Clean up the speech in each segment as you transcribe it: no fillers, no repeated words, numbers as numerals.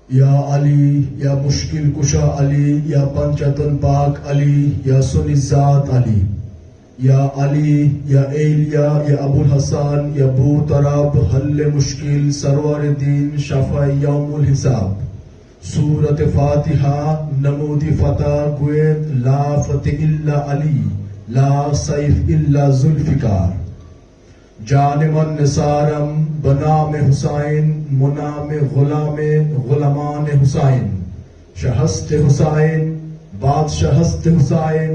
या अली, या मुश्किल कुशा अली, या पंचतन पाक अली, या सुनिजात अली, या अली, या एलिया, या अबुल हसन, या बू तराब, हल्ले मुश्किल, सरवर दीन, शफाई यौमुल हिसाब। सूरत फातिहा, नमूदी फतह, गुएत ला फतेह इल्ला अली, ला सैफ इल्ला जुल्फिकार। जानिमन निसारम, बनाम हुसैन, मुनाम गुलामान हुसैन। शहस्त हुसैन, बादशाहस्त हुसैन,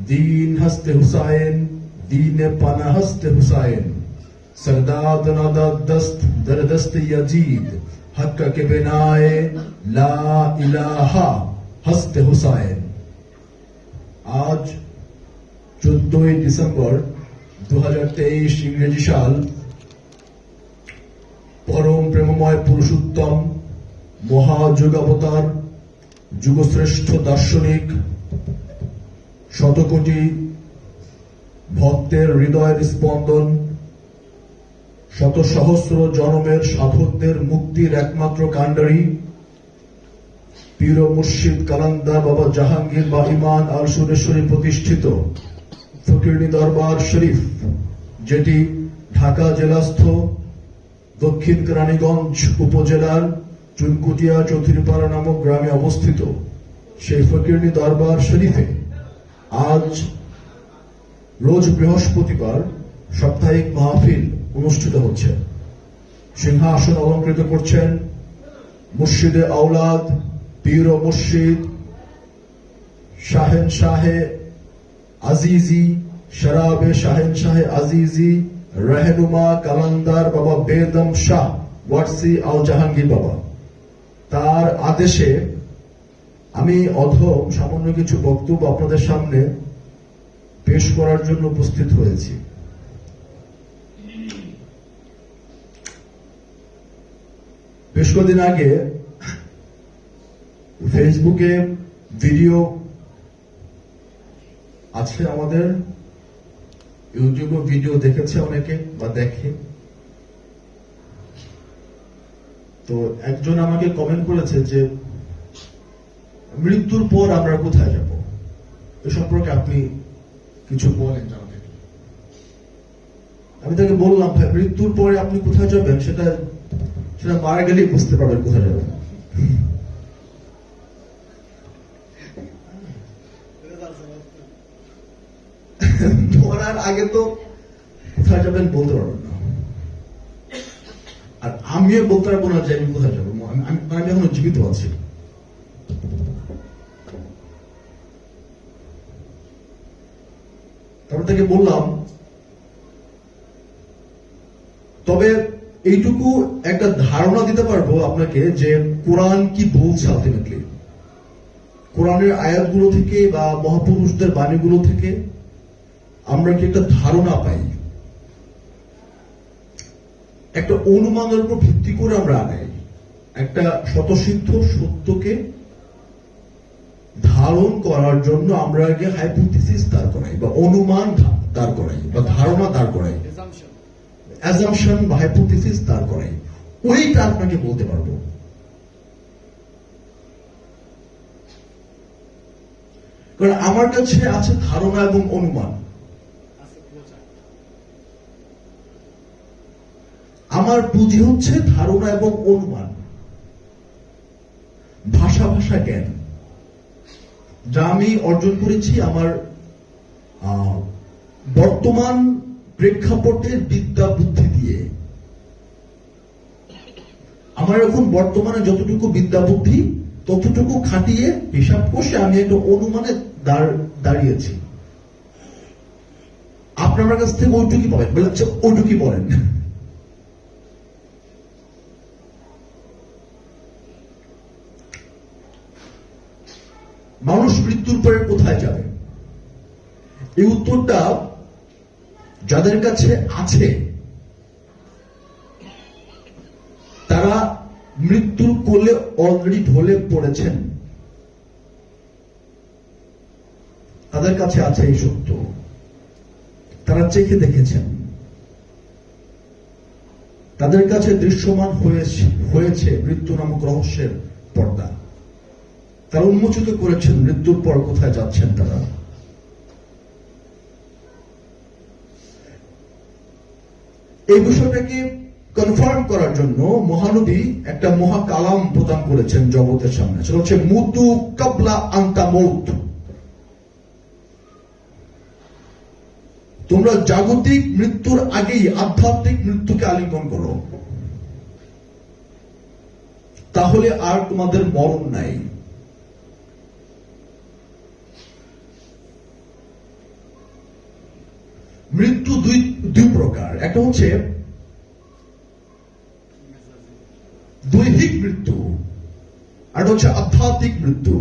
दीन हस्त हुसैन, दीन पनाहस्त हुसैन। सरदाद नदद दस्त दरदस्त यजीद, हक के बिनाए ला इलाहा हस्त हुसैन। आज 14 ডিসেম্বর 2023 ইংরেজি সাল। পরম প্রেমময় পুরুষোত্তম মহাযুগাবতার যুগশ্রেষ্ঠ দার্শনিক শতকোটি ভক্তের হৃদয়ের স্পন্দন, শত সহস্র জনমের সাধকদের মুক্তির একমাত্র কাণ্ডারী পীর ও মুর্শিদ কালান্দার বাবা জাহাঙ্গীর বা ইমান আল সুরেশ্বরী প্রতিষ্ঠিত ফকিরনী দরবার শরীফ, যেটি ঢাকা জেলাস্থ দক্ষিণ কেরানীগঞ্জ উপজেলার চুনকুটিয়া চৌধুরীপাড়া নামক গ্রামে অবস্থিত, সেই ফকিরনী দরবার শরীফে আজ রোজ বৃহস্পতিবার সাপ্তাহিক মাহফিল অনুষ্ঠিত হচ্ছে। সিংহাসন অলঙ্কৃত করছেন মুর্শিদে আওলাদ, পীর ও মুর্শিদ, শাহেন শাহে আজিজি, শরাবে শাহেন শাহে আজিজি, रहनुमा কালান্দার বাবা বেদম শাহ ওয়ারসি আল জাহাঙ্গীর বাবা। তার আদেশে আমি অধম সামান্য কিছু বক্তব্য আপনাদের সামনে পেশ করার জন্য উপস্থিত হয়েছি। বেশ কয়েকদিন আগে ফেসবুকে ভিডিও আছে, আমাদের ইউটিউবে ভিডিও দেখেছে অনেকে বা দেখে। তো একজন আমাকে কমেন্ট করেছে যে মৃত্যুর পর আমরা কোথায় যাব, এ সম্পর্কে আপনি কিছু বলেন জানাতে। আমি তাকে বললাম, ভাই মৃত্যুর পরে আপনি কোথায় যাবেন সেটা মারা গেলেই বুঝতে পারবেন কোথায় যাবেন। মরার আগে তো কোথায় যাবেন বলতে পারবেন না, আর আমিও বলতে পারবো না যে আমি কোথায় যাবো। আমি এখনো জীবিত আছি। তারপর তাকে বললাম, তবে এইটুকু একটা ধারণা দিতে পারবো আপনাকে যে কোরআন কি বলছে আলটিমেটলি। কোরআনের আয়াতগুলো থেকে বা মহাপুরুষদের বাণীগুলো থেকে আমরা কি একটা ধারণা পাই, একটা অনুমানের উপর ভিত্তি করে আমরা আগাই। একটা স্বতঃসিদ্ধ সত্যকে ধারণ করার জন্য আমরা আগে হাইপোথিসিস দাঁড় করাই বা অনুমান দাঁড় করাই বা ধারণা দাঁড় করাই, অ্যাজাম্পশন বা হাইপোথিসিস দাঁড় করাই। ওইটা আপনাকে বলতে পারবো। কারণ আমার কাছে আছে ধারণা এবং অনুমান। আমার পুঁজি হচ্ছে ধারণা এবং অনুমান, ভাষা জ্ঞান, যা আমি অর্জন করেছি আমার বর্তমান প্রেক্ষাপটের বিদ্যা বুদ্ধি দিয়ে। আমার এখন বর্তমানে যতটুকু বিদ্যা বুদ্ধি ততটুকু খাটিয়ে হিসাব কষে আমি একটা অনুমানে দাঁড়িয়েছি। আপনার কাছ থেকে ওইটুকুই পাবেন, বলছে ওইটুকুই বলেন। মানুষ মৃত্যুর পরে কোথায় যাবে, এই উত্তরটা যাদের কাছে আছে তারা মৃত্যুর কোলে অলরেডি ঢলে পড়েছেন, তাদের কাছে আছে এই সত্য, তারা চেখে দেখেছেন। তাদের কাছে দৃশ্যমান হয়েছে মৃত্যু নামক রহস্যের পর্দা। তারা উন্মোচিত করেছেন মৃত্যুর পর কোথায় যাচ্ছেন তারা। এই বিষয়টাকে কনফার্ম করার জন্য মহানবী একটা মহাকালাম প্রদান করেছেন জগতের সামনে, সেটা হচ্ছে মুতু কাবলা আন্তা মৌত। তোমরা জাগতিক মৃত্যুর আগেই আধ্যাত্মিক মৃত্যুকে আলিঙ্গন করো, তাহলে আর তোমাদের মরণ নাই। মৃত্যু দুই প্রকার, একটা হচ্ছে দৈহিক মৃত্যু, আর হচ্ছে আধ্যাত্মিক মৃত্যু।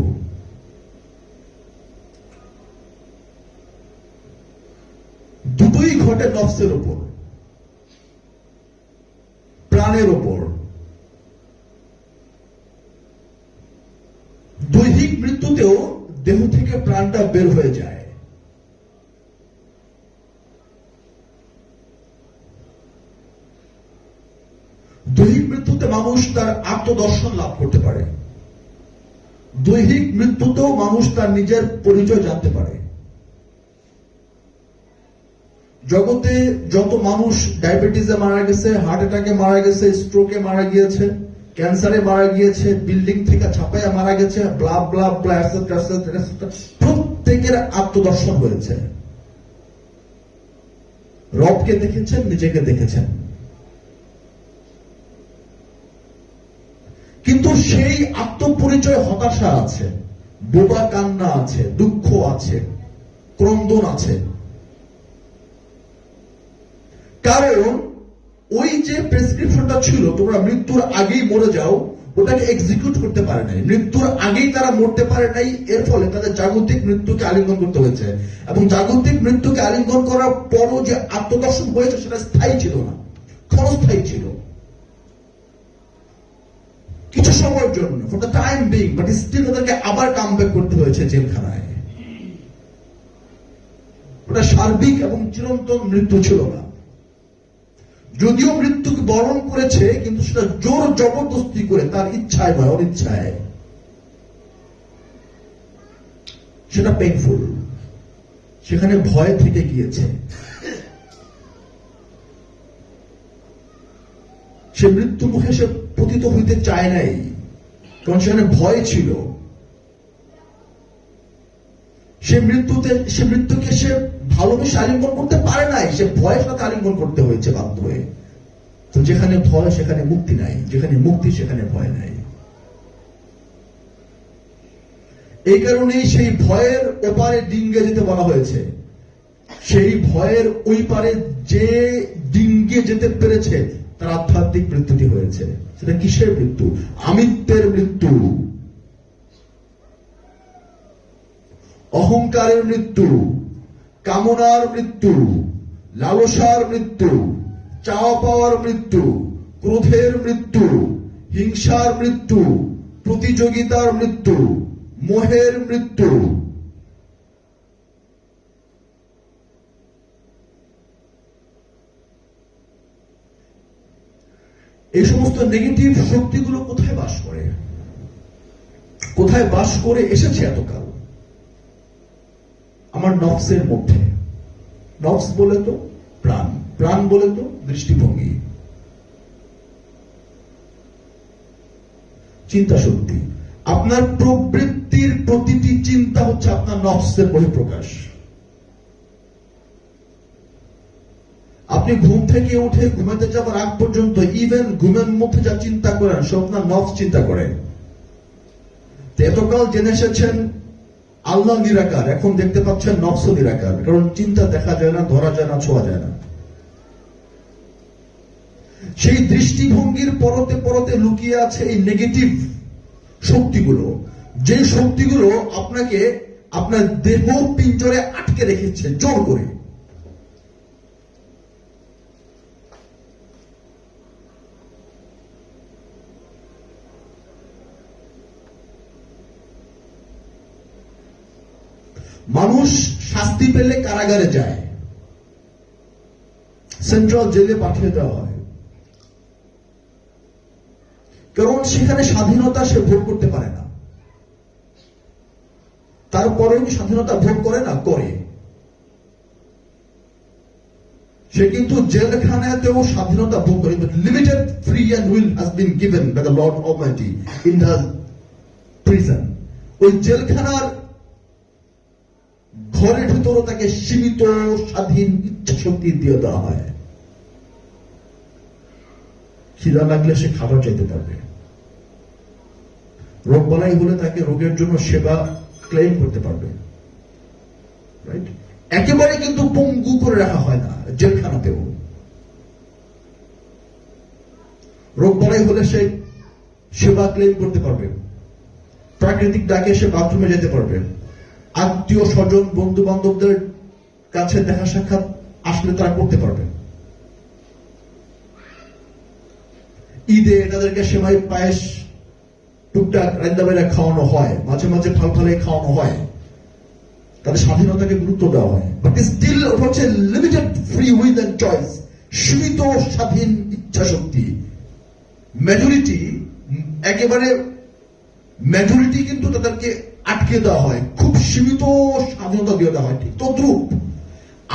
দুটোই ঘটে নফসের উপর, প্রাণের উপর। দৈহিক মৃত্যুতেও দেহ থেকে প্রাণটা বের হয়ে যায়। দৈহিক মৃত্যুতে মানুষ তার আত্মদর্শন লাভ করতে পারে, দৈহিক মৃত্যুতেও মানুষ তার নিজের পরিচয় জানতে পারে। জগতে যত মানুষ ডায়াবেটিসে মারা গেছে, হার্ট অ্যাটাকে মারা গেছে, স্ট্রোকে মারা গিয়েছে, ক্যান্সারে মারা গিয়েছে, বিল্ডিং থেকে ছাপাইয়া মারা গেছে, ব্লা ব্লা ব্লা, প্রত্যেকের আত্মদর্শন হয়েছে। রবকে দেখেছেন, নিজেকে দেখেছেন, কিন্তু সেই আত্মপরিচয় হতাশা আছে, বোবা কান্না আছে, দুঃখ আছে, ক্রন্দন আছে। কারণ ওই যে প্রেসক্রিপশনটা ছিল তোমরা মৃত্যুর আগেই মরে যাও, ওটাকে এক্সিকিউট করতে পারে নাই। মৃত্যুর আগেই তারা মরতে পারে নাই, এর ফলে তাদের জাগতিক মৃত্যুকে আলিঙ্গন করতে হয়েছে। এবং জাগতিক মৃত্যুকে আলিঙ্গন করার পরও যে আত্মদর্শন হয়েছে সেটা স্থায়ী ছিল না, ক্ষণস্থায়ী ছিল, কিছু সময়ের জন্য, for the time being, but still তাদেরকে আবার কাম ব্যাক করতে হয়েছে জেলখানায়। ওটা সার্বিক এবং চিরন্তন মৃত্যু ছিল না। যদিও মৃত্যুকে বরণ করেছে, কিন্তু সেটা জোর জবরদস্তি করে, তার ইচ্ছায় নয়, অনিচ্ছায়। সেটা পেইনফুল, সেখানে ভয় থেকে গিয়েছে। সে মৃত্যু মুখে সে পতিত হইতে চায় নাই, কারণ সেখানে ভয় ছিল। সে মৃত্যুকে সে ভালোবেসে আলিঙ্গন করতে পারে নাই, সে ভয়ের সাথে আলিঙ্গন করতে হয়েছে বাধ্য হয়ে। তো যেখানে ভয় সেখানে মুক্তি নাই, যেখানে মুক্তি সেখানে ভয় নাই। এই কারণেই সেই ভয়ের ওপারে ডিঙ্গে যেতে বলা হয়েছে। সেই ভয়ের ওই পারে যে ডিঙ্গে যেতে পেরেছে তার আধ্যাত্মিক মৃত্যুটি হয়েছে। সেটা কিসের মৃত্যু? আমিত্বের মৃত্যু, অহংকারের মৃত্যু, কামনার মৃত্যু, লালসার মৃত্যু, চাওয়া পাওয়ার মৃত্যু, ক্রোধের মৃত্যু, হিংসার মৃত্যু, প্রতিযোগিতার মৃত্যু, মোহের মৃত্যু। এই সমস্ত নেগেটিভ শক্তিগুলো কোথায় বাস করে, কোথায় বাস করে এসেছে এতকাল? আমার নফসের মধ্যে। নফস বলে তো প্রাণ, প্রাণ বলে তো দৃষ্টিভঙ্গি, চিন্তা শক্তি। আপনার প্রবৃত্তির প্রতিটি চিন্তা হচ্ছে আপনার নফসের বহিঃপ্রকাশ। আপনি ঘুম থেকে উঠে ঘুমাতে যাবার আগ পর্যন্ত ইভেন ঘুমের মধ্যে যা চিন্তা করেন সব আপনার নফস চিন্তা করে। এতকাল জেনে এসেছেন আল্লাহ নিরাকার, এখন দেখতে পাচ্ছেন নফস নিরাকার, কারণ চিন্তা দেখা যায় না, ধরা যায় না, ছোঁয়া যায় না। সেই দৃষ্টিভঙ্গির পরতে পরতে লুকিয়ে আছে এই নেগেটিভ শক্তিগুলো, যে শক্তিগুলো আপনাকে আপনার দেহ পিঞ্জরে আটকে রেখেছে জোর করে। মানুষ শাস্তি পেলে কারাগারে যায়, সেন্ট্রাল জেলে পাঠিয়ে দেওয়া হয়। কারণ সেখানে স্বাধীনতা সে ভোগ করতে পারে না। তারপরেও কি স্বাধীনতা ভোগ করে না? করে। সে কিন্তু জেলখানাতেও স্বাধীনতা ভোগ করে, limited free and will has been given by the Lord Almighty in the prison. ওই জেলখানার ঘরের ভিতরে তাকে সীমিত স্বাধীন ইচ্ছা শক্তি দিয়ে দেওয়া হয়। খিদা লাগলে সে খাবার চাইতে পারবে, রোগ বালাই হলে তাকে রোগের জন্য সেবা ক্লেম করতে পারবে। রাইট? একেবারে কিন্তু পঙ্গু করে রাখা হয় না জেলখানাতেও। রোগ বালাই হলে সে সেবা ক্লেম করতে পারবে, প্রাকৃতিক ডাকে সে বাথরুমে যেতে পারবে, আত্মীয় স্বজন বন্ধু বান্ধবদের কাছে দেখা সাক্ষাৎ আসলে তারা করতে পারবে। ঈদে তাদেরকে সেমাই পায়েস টুকটাক রান্না বাইরে খাওয়ানো হয়, মাঝে মাঝে ফাল ফালে খাওয়ানো হয়, তাদের স্বাধীনতাকে গুরুত্ব দেওয়া হয়। বাট স্টিল হচ্ছে limited free will and choice, সীমিত স্বাধীন ইচ্ছা শক্তি। মেজরিটি একেবারে মেজরিটি কিন্তু তাদেরকে আটকে দেওয়া হয়, খুব সীমিত স্বাধীনতা দিয়ে দেওয়া হয়। ঠিক তদ্রুপ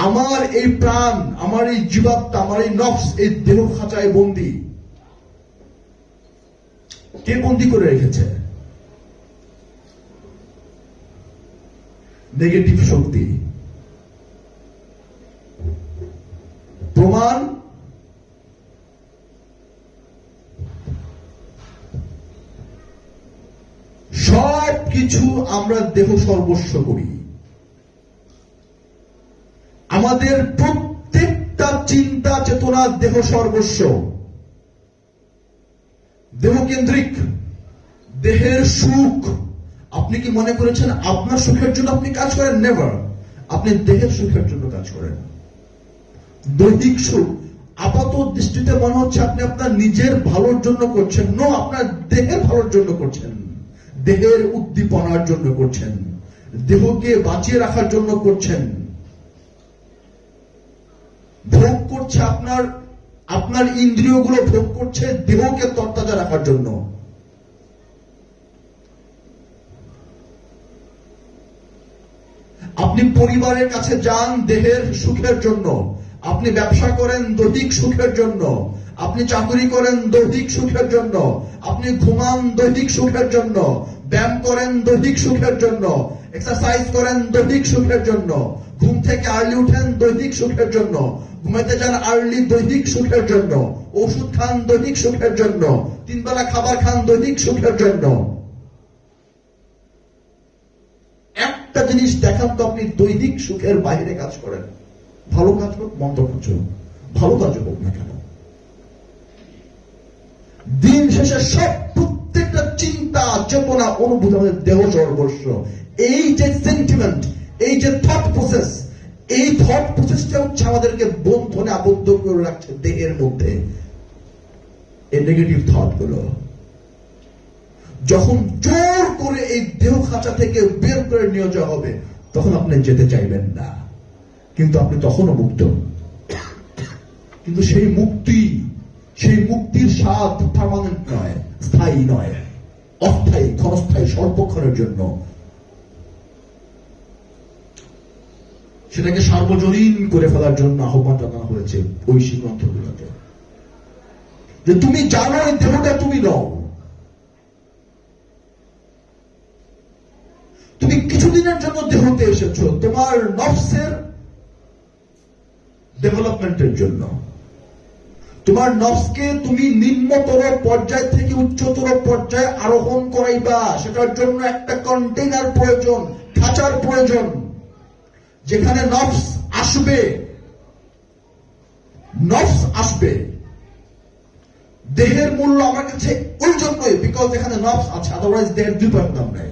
আমার এই প্রাণ, আমার এই জীবাত্মা, আমার এই নফস এই দেহ খাঁচায় বন্দী। কে বন্দী করে রেখেছে? নেগেটিভ শক্তি। প্রমাণ সব কিছু আমরা দেহ সর্বস্ব করি। আমাদের প্রত্যেকটা চিন্তা চেতনা দেহ সর্বস্ব, দেহকেন্দ্রিক। দেহের সুখ, আপনি কি মনে করেছেন আপনার সুখের জন্য আপনি কাজ করেন? নেভার। আপনি দেহের সুখের জন্য কাজ করেন। দৈহিক সুখ আপাত দৃষ্টিতে মনে হচ্ছে আপনি আপনার নিজের ভালোর জন্য করছেন। নো, আপনার দেহের ভালোর জন্য করছেন, দেহের উদ্দীপনার জন্য করছেন, দেহকে বাঁচিয়ে রাখার জন্য করছেন। ভোগ করছে আপনার ইন্দ্রিয়গুলো ভোগ করছে দেহকে তরতাজা রাখার জন্য। আপনি পরিবারের কাছে যান দেহের সুখের জন্য, আপনি ব্যবসা করেন দৈহিক সুখের জন্য, আপনি চাকরি করেন দৈহিক সুখের জন্য, আপনি ঘুমান দৈহিক সুখের জন্য, ব্যায়াম করেন দৈহিক সুখের জন্য, এক্সারসাইজ করেন দৈহিক সুখের জন্য, ঘুম থেকে আর্লি উঠেন দৈহিক সুখের জন্য, ঘুমাইতে যান আর্লি দৈহিক সুখের জন্য, ওষুধ খান দৈহিক সুখের জন্য, 3 বেলা খাবার খান দৈহিক সুখের জন্য। একটা জিনিস দেখান তো আপনি দৈহিক সুখের বাইরে কাজ করেন। ভালো কাজ হোক মন্দ কাজ হোক, ভালো কাজ হোক না কেন, দিন শেষে সব প্রত্যেকটা চিন্তা চেতনা অনুভূতি আমাদের দেহ সর্বস্ব। এই যে সেন্টিমেন্ট, এই যে থট প্রসেস, এই থট প্রসেসটা হচ্ছে আমাদেরকে বন্ধনে আবদ্ধ করে রাখছে দেহের মধ্যে। এই নেগেটিভ থট গুলো যখন জোর করে এই দেহ খাঁচা থেকে বের করে নিয়ে যাওয়া হবে, তখন আপনি যেতে চাইবেন না, কিন্তু আপনি তখনও মুক্ত। কিন্তু সেই মুক্তির স্বাদ পার্মানেন্ট নয়, স্থায়ী নয়, অস্থায়ী, ক্ষণস্থায়ী, স্বল্পক্ষণের জন্য। সেটাকে সার্বজনীন করে ফেলার জন্য আহ্বান জানানো হয়েছে ঐশী গ্রন্থগুলোতে, যে তুমি জানো এই দেহটা তুমি নও। তুমি কিছুদিনের জন্য দেহতে এসেছো তোমার নফসের ডেভেলপমেন্টের জন্য। তোমার নফসকে তুমি নিম্নতর পর্যায় থেকে উচ্চতর পর্যায়ে আরোহণ করাইবা। সেটার জন্য একটা কন্টেইনার প্রয়োজন, খাঁচার প্রয়োজন, যেখানে নফস আসবে। দেহের মূল্য আমার কাছে ওই জন্যই, বিকজ এখানে নফস আছে, আদারওয়াইজ দেহের 2% দাম নেই।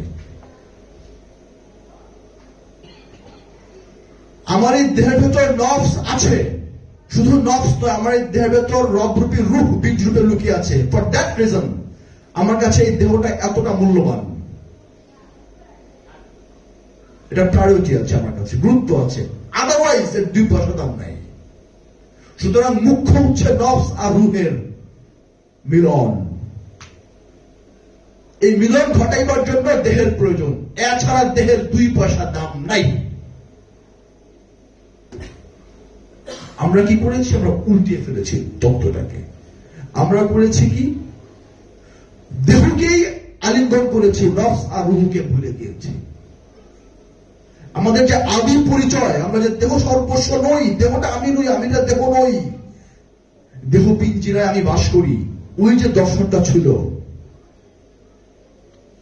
আমার এই দেহের ভেতর নফস আছে, শুধু নফস নয়, আমার এই দেহের ভেতর রবরূপী রূপ বীজ রূপে লুকিয়ে আছে। ফর দ্যাট রিজন আমার কাছে এই দেহটা এতটা মূল্যবান, এটা প্রায়োরিটি আছে, আমার কাছে গুরুত্ব আছে, আদারওয়াইজ এর 2% দাম নাই। সুতরাং মুখ্য হচ্ছে নফস আর রূহের মিলন। এই মিলন ঘটাইবার জন্য দেহের প্রয়োজন, এছাড়া দেহের 2 পয়সা দাম নাই। আমরা কি করেছি? আমরা উল্টিয়ে ফেলেছি তত্ত্বটাকে। আমরা করেছি কি? দেহকেই আলিঙ্গন করেছি, নফস আর রূহকে ভুলে গিয়েছি। আমাদের যে আদি পরিচয়, আমরা যে দেহ সর্বস্ব নই, দেহটা আমি নই, আমি যে দেহ নই, দেহ পিঞ্জিরায় আমি বাস করি, ওই যে দর্শনটা ছিল,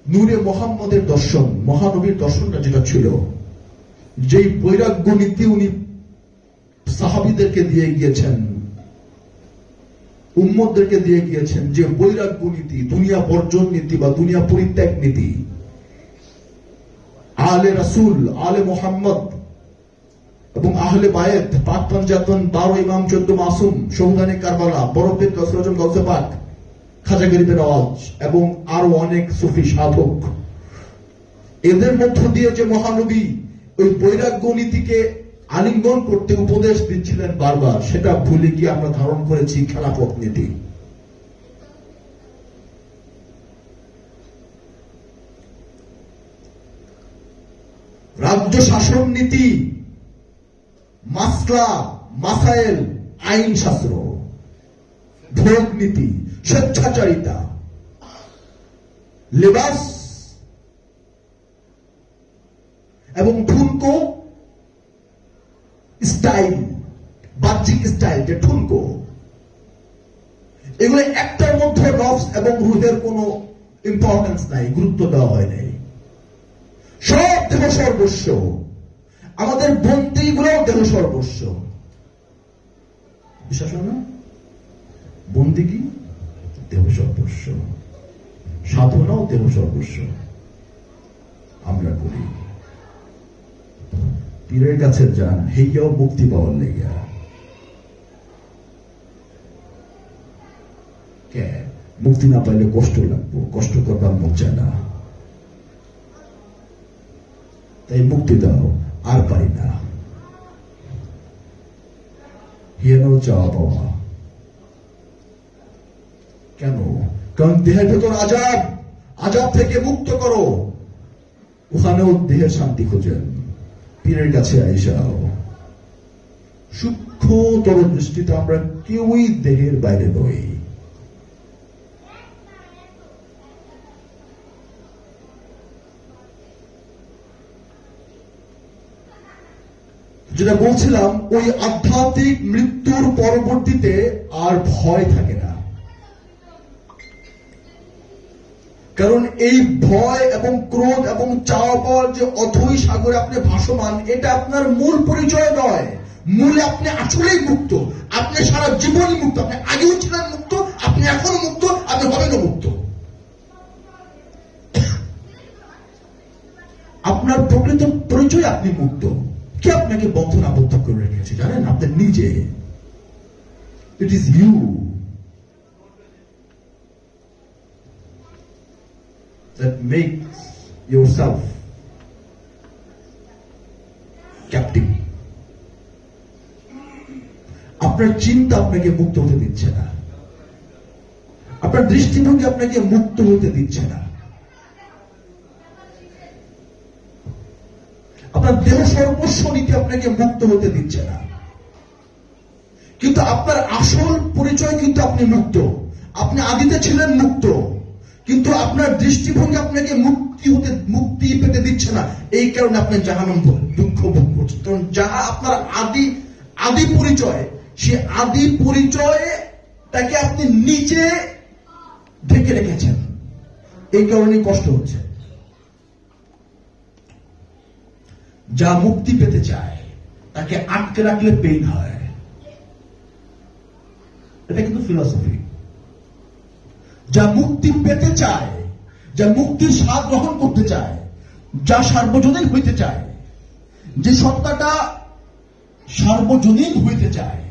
নূরে মোহাম্মদের দর্শন, মহানবীর দর্শনটা যেটা ছিল, যেই বৈরাগ্য নীতি উনি সাহাবীদেরকে দিয়ে গিয়েছেন, উম্মতদেরকে দিয়ে গিয়েছেন, যে বৈরাগ্য নীতি, দুনিয়া বর্জন নীতি বা দুনিয়া পরিত্যাগ নীতি, আলে রাসূল, আলে মোহাম্মদ এবং আহলে বায়েত, পাক পাঞ্জাতন, 12 ইমাম, 14 মাসুম, শহীদানে কারবালা, বরফের কসরজম গলসে পাক, খাজা গরিবের আওয়াজ এবং আরো অনেক সুফি সাধক, এদের মধ্য দিয়ে যে মহানবী ওই বৈরাগ্য নীতিকে আলিঙ্গন করতে উপদেশ দিচ্ছিলেন বারবার, সেটা ভুলে গিয়ে আমরা ধারণ করেছি খেলাফত নীতি। রাজ্য শাসন নীতি, মাসলা, মাসাইল, আইন শাস্ত্র, ভোগ নীতি, স্বেচ্ছাচারিতা, লেবাস এবং ঠুনকো স্টাইল, বাহ্যিক স্টাইল, যে ঠুনকো, এগুলো একটার মধ্যে নফস এবং রুহের কোনো ইম্পর্টেন্স নাই, গুরুত্ব দেওয়া হয় নাই। সব দেহ সর্বস্ব, আমাদের বন্দীগুলোও দেহ সর্বস্ব। বিশ্বাস হয় না? বন্দী কি? দেহ সর্বস্ব। সাধনাও দেহ সর্বস্ব আমরা করি। পীরের কাছে যান, হেইয়াও মুক্তি পাওয়ার লেগা। কে মুক্তি না পাইলে কষ্ট লাগবো, কষ্ট করবার মন চায় না, তাই মুক্তি দাও, আর পারি না। হিয়ানো চাওয়া পাওয়া কেন? কারণ দেহের ভেতর আজাব, আজাব থেকে মুক্ত করো। ওখানেও দেহের শান্তি খোঁজেন, পীরের কাছে আইসাও। সূক্ষ্মতর দৃষ্টিতে আমরা কেউই দেহের বাইরে নই। যেটা বলছিলাম, ওই আধ্যাত্মিক মৃত্যুর পরবর্তীতে আর ভয় থাকে না। কারণ এই ভয় এবং ক্রোধ এবং চাওয়া পাওয়ার যে অথই সাগরে আপনি ভাসমান, এটা আপনার মূল পরিচয় নয়। মূলে আপনি আসলেই মুক্ত, আপনি সারা জীবনই মুক্ত। আপনি আগেও ছিলেন মুক্ত, আপনি এখনো মুক্ত, আপনি হবেনও মুক্ত। আপনার প্রকৃত পরিচয় আপনি মুক্ত। কে আপনাকে বন্ধন আবদ্ধ করে রেখেছে জানেন? আপনি নিজে। It is you that makes yourself captive. আপনার চিন্তা আপনাকে মুক্ত হতে দিচ্ছে না, আপনার দৃষ্টিভঙ্গি আপনাকে মুক্ত হতে দিচ্ছে না, আপনার দেহ সর্বস্ব নীতি আপনাকে মুক্ত হতে দিচ্ছে না। কিন্তু আপনার আসল পরিচয় কিন্তু আপনি মুক্ত। আপনি আদিতে ছিলেন মুক্ত, কিন্তু আপনার দৃষ্টিভঙ্গি আপনাকে মুক্তি পেতে দিচ্ছে না। এই কারণে আপনি জাহান্নাম দুঃখ ভোগ করছেন। কারণ যাহা আপনার আদি পরিচয়, সে আদি পরিচয়টাকে আপনি নিচে ঢেকে রেখেছেন, এই কারণে কষ্ট হচ্ছে। যা মুক্তি পেতে চায় তাকে আটকে রাখলে পেইন হয়। এটা কিন্তু ফিলসফি। যা মুক্তি পেতে চায়, যা মুক্তির স্বাদ গ্রহণ করতে চায়, যা সার্বজনীন হইতে চায়, যে সত্তাটা সার্বজনীন হইতে চায়,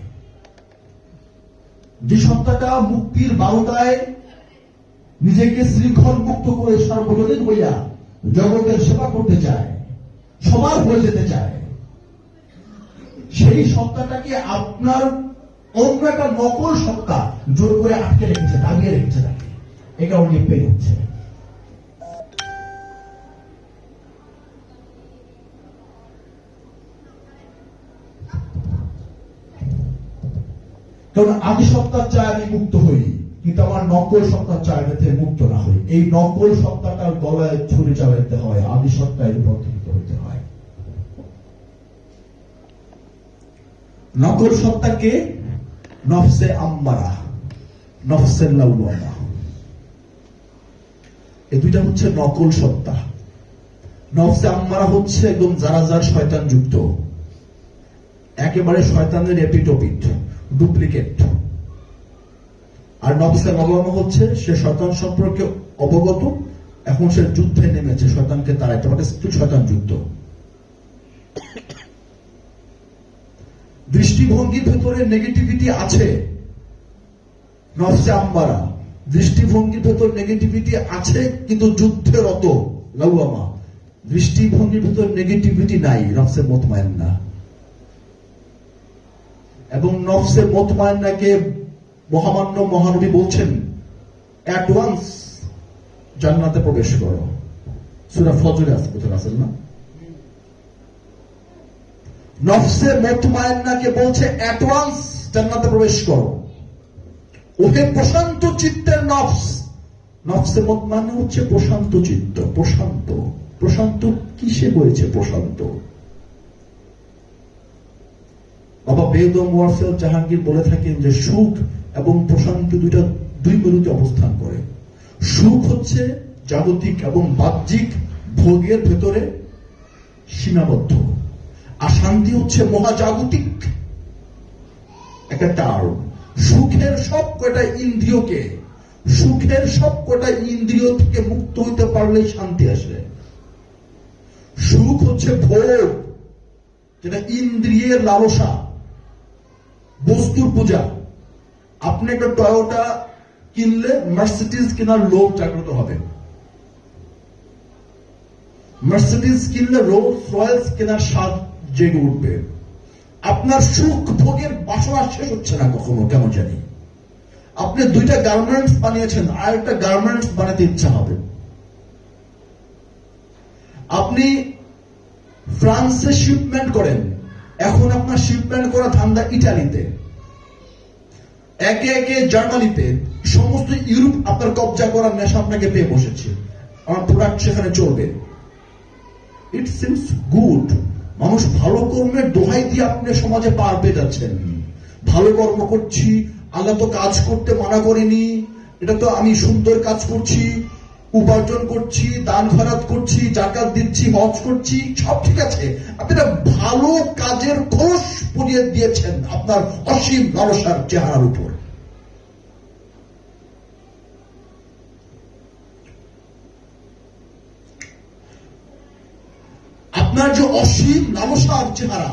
যে সত্তাটা মুক্তির বারোটায় নিজেকে শৃঙ্খল মুক্ত করে সার্বজনীন হইয়া জগতের সেবা করতে চায়, সবার হয়ে যেতে চায়, সেই সত্তাটাকে আপনার অন্য একটা নকল সত্তা জোর করে আটকে রেখেছে, দাবিয়ে রেখেছে তাকে। এই কারণে পেয়ে হচ্ছে। আদি সত্তার চায় আমি মুক্ত হই, কিন্তু আমার নকল সত্তার চায় যাতে মুক্ত না হই। এই নকল সত্তাটার গলায় ছুরি চালাইতে হয়, আদি সত্তায় রূপান্তরিত হইতে হয়। নকল সত্তাকে নফসে আম্মারা, নফসে লাওয়ামা, এই দুইটা হচ্ছে নকল সত্তা। নফসে আম্মারা হচ্ছে একদম জারাজার শয়তান যুক্ত, একেবারে শয়তানের এপিটোপিট, ডুপ্লিকেট। আর নফসে লাওয়ামা হচ্ছে সে শয়তান সম্পর্কে অবগত, এখন সে যুদ্ধে নেমেছে, শয়তানকে তাড়াইতে পারে, শয়তান যুদ্ধ। দৃষ্টিভঙ্গির ভেতরে নেগেটিভিটি আছে, নফসে আম্মারা, দৃষ্টিভঙ্গির ভেতর নেগেটিভিটি আছে, কিন্তু যুদ্ধেরত লাওয়ামা। দৃষ্টিভঙ্গির ভেতর নেগেটিভিটি নাই, নফসে মুতমাইন্না। এবং নফসে মুতমাইন্নাকে মহামান্য মহানবী বলছেন অ্যাট ওয়ান্স জান্নাতে প্রবেশ করো। সূরা ফজরে আছে, কোথায় আছেন না? নফসে মুতমাইন্নাকে বলছে অ্যাট ওয়ান্স জান্নাতে প্রবেশ করো। ওহে প্রশান্ত চিত্তের নফস। নফসে মুতমাইন্না হচ্ছে প্রশান্ত চিত্ত। প্রশান্ত, প্রশান্ত কিসে হয়েছে প্রশান্ত? বাবা বেদম ওয়ারসেল জাহাঙ্গীর বলে থাকেন যে সুখ এবং প্রশান্ত দুই মেরুতে অবস্থান করে। সুখ হচ্ছে জাগতিক এবং বাহ্যিক ভোগের ভেতরে সীমাবদ্ধ, আর শান্তি হচ্ছে মহাজাগতিক একটা টার্ম। সুখের সব কয়টা ইন্দ্রিয়কে, সুখের সব কয়টা ইন্দ্রিয় থেকে মুক্ত হইতে পারলেই শান্তি আসে। সুখ হচ্ছে ভোগ, যেটা ইন্দ্রিয়ের লালসা, বস্তুর পূজা। আপনি একটা টয়োটা কিনলে মার্সিডিজ কেনার লোভ জাগ্রত হবে, মার্সিডিজ কিনলে রোলস রয়েলস কেনার স্বাদ জেগে উঠবে। আপনার সুখ ভোগের বাসনা শেষ হচ্ছে না কখনো, কেন জানি। আপনি দুইটা গার্মেন্টস বানিয়েছেন, আর একটা গার্মেন্টস বানাতে ইচ্ছা হবে। আপনি ফ্রান্সে শিপমেন্ট করেন, এখন আপনার শিপমেন্ট করা ধান্দা ইটালিতে, একে একে জার্মানিতে, সমস্ত ইউরোপ আপনার কবজা করার নেশা আপনাকে পেয়ে বসেছে। আমার প্রোডাক্ট সেখানে চলবে। It seems good. মানুষ ভালো কর্মের দোহাই দিয়ে আপনি সমাজে পার পেয়ে যাচ্ছেন। ভালো কর্ম করছি, আল্লাহ তো কাজ করতে মানা করেনি, এটা তো আমি সুন্দর কাজ করছি, উপার্জন করছি, দান খয়রাত করছি, জাকাত দিচ্ছি, হজ করছি, সব ঠিক আছে। আপনি একটা ভালো কাজের খোলস পরিয়ে দিয়েছেন আপনার অসীম লালসার চেহারার উপর। আপনার যে অসীম লালসার চেহারা,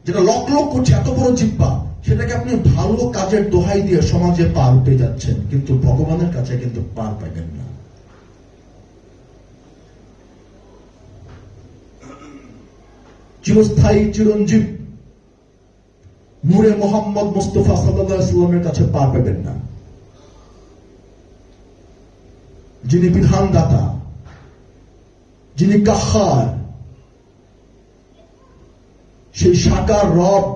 যেটা লক লক করছে, এত বড় জিহ্বা, সেটাকে আপনি ভালো কাজের দোহাই দিয়ে সমাজে পার পেয়ে যাচ্ছেন, কিন্তু ভগবানের কাছে কিন্তু পার পাইবেন না। চিরস্থায়ী চিরঞ্জীব নূরে মোহাম্মদ মুস্তাফা সাল্লাল্লাহু আলাইহি ওয়াসাল্লামের কাছে পার পাবেন না, যিনি বিধানদাতা, যিনি কাহ্হার, সেই সাকার রব,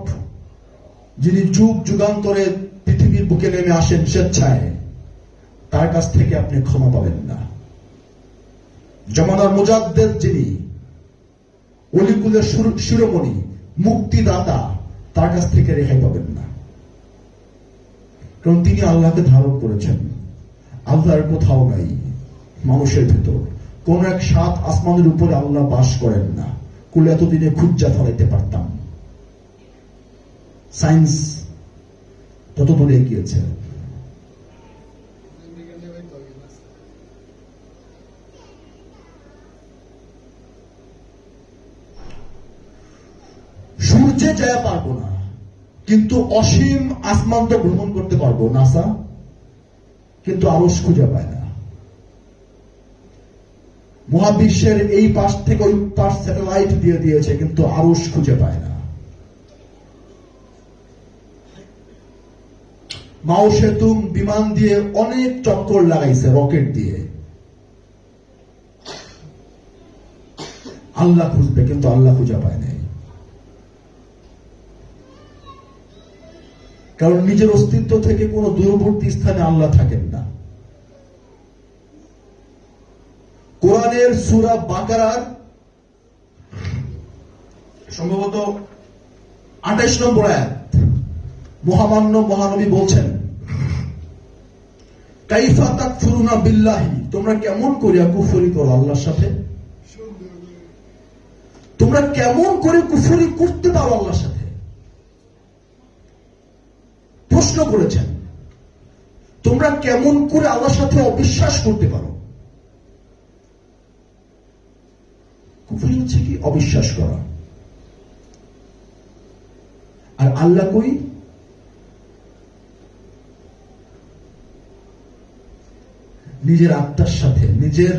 যিনি যুগ যুগান্তরে পৃথিবীর বুকে নেমে আসেন স্বেচ্ছায়, তার কাছ থেকে আপনি ক্ষমা পাবেন না। জামানার মুজাদ্দেদ যিনি, অলিকুলের শিরোমণি, মুক্তিদাতা, তার কাছ থেকে রেহাই পাবেন না। কারণ তিনি আল্লাহকে ধারণ করেছেন। আল্লাহর কোথাও নাই মানুষের ভেতর। কোন এক 7 আসমানের উপরে আল্লাহ বাস করেন না। কুলে এতদিনে খুঁজা ফলাইতে পারতাম। সায়েন্স তত দূরে এগিয়েছে। সূর্যে যায় পারবো না, কিন্তু অসীম আসমান তো ভ্রমণ করতে পারবো। নাসা কিন্তু আরশ খুঁজে পায় না। মহাবিশ্বের এই পাশ থেকে ওই পাশ স্যাটেলাইট দিয়ে দিয়েছে, কিন্তু আরশ খুঁজে পায় না। মাও সেতুং বিমান দিয়ে অনেক চক্কর লাগাইছে, রকেট দিয়ে। আল্লাহ খুঁজবে, কিন্তু আল্লাহ খুঁজে পায় নাই। কারণ নিজের অস্তিত্ব থেকে কোনো দূরবর্তী স্থানে আল্লাহ থাকেন না। কোরআনের সূরা বাকারার সম্ভবত 28 নম্বর আয়াত, মহামান্য মহানবী বলছেন, কাইফা তাকফুরুনা বিল্লাহি, তোমরা কেমন করিয়া কুফরি করো আল্লাহর সাথে? তোমরা কেমন করে কুফরি করতে পারো আল্লাহর সাথে? প্রশ্ন করেছেন, তোমরা কেমন করে আল্লাহর সাথে অবিশ্বাস করতে পারো? কুফরি হচ্ছে কি? অবিশ্বাস করা। আর আল্লাহ কই? নিজের আত্মার সাথে, নিজের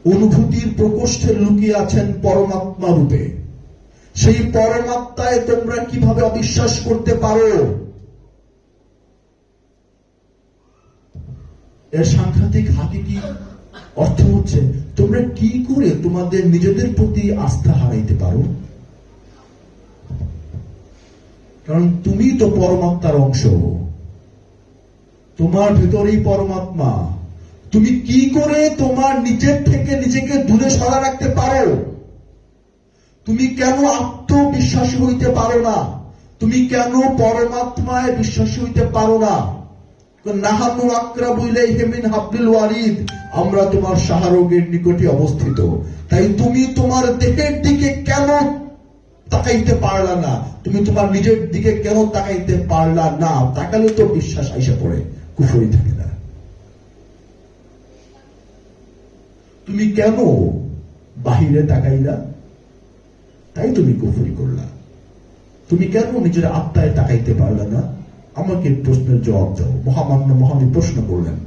অনুভূতির প্রকোষ্ঠে লুকিয়ে আছেন পরমাত্মা রূপে। সেই পরমাত্মায় তোমরা কিভাবে অবিশ্বাস করতে পারো? এর সাংঘাতিক হাকিকি অর্থ হচ্ছে, তোমরা কি করে তোমাদের নিজেদের প্রতি আস্থা হারাইতে পারো? কারণ তুমি তো পরমাত্মার অংশ, তোমার ভিতরেই পরমাত্মা। তুমি কি করে তোমার নিজের থেকে নিজেকে দূরে সরা রাখতে পারো? তুমি কেন আত্মবিশ্বাসী হইতে পারো না? তুমি কেন পরমাত্মায় বিশ্বাসী হইতে পারো না? নাহানু আকরাবু ইলাইহি মিন হাবলিল ওয়ারিদ, আমরা তোমার শাহরগের নিকটে অবস্থিত। তাই তুমি তোমার দেহের দিকে কেন তাকাইতে পারলা না? তুমি তোমার নিজের দিকে কেন তাকাইতে পারলা না? তাকালে তো বিশ্বাস আইসা পড়ে, কুফরি থাকে না। তুমি কেন বাহিরে তাকাইলা? তাই তুমি কুফরি করলা। তুমি কেন নিজের আত্মায় তাকাইতে পারলা না? আমাকে প্রশ্নের জবাব দাও। মহামান্য মহানবী প্রশ্ন করলেন।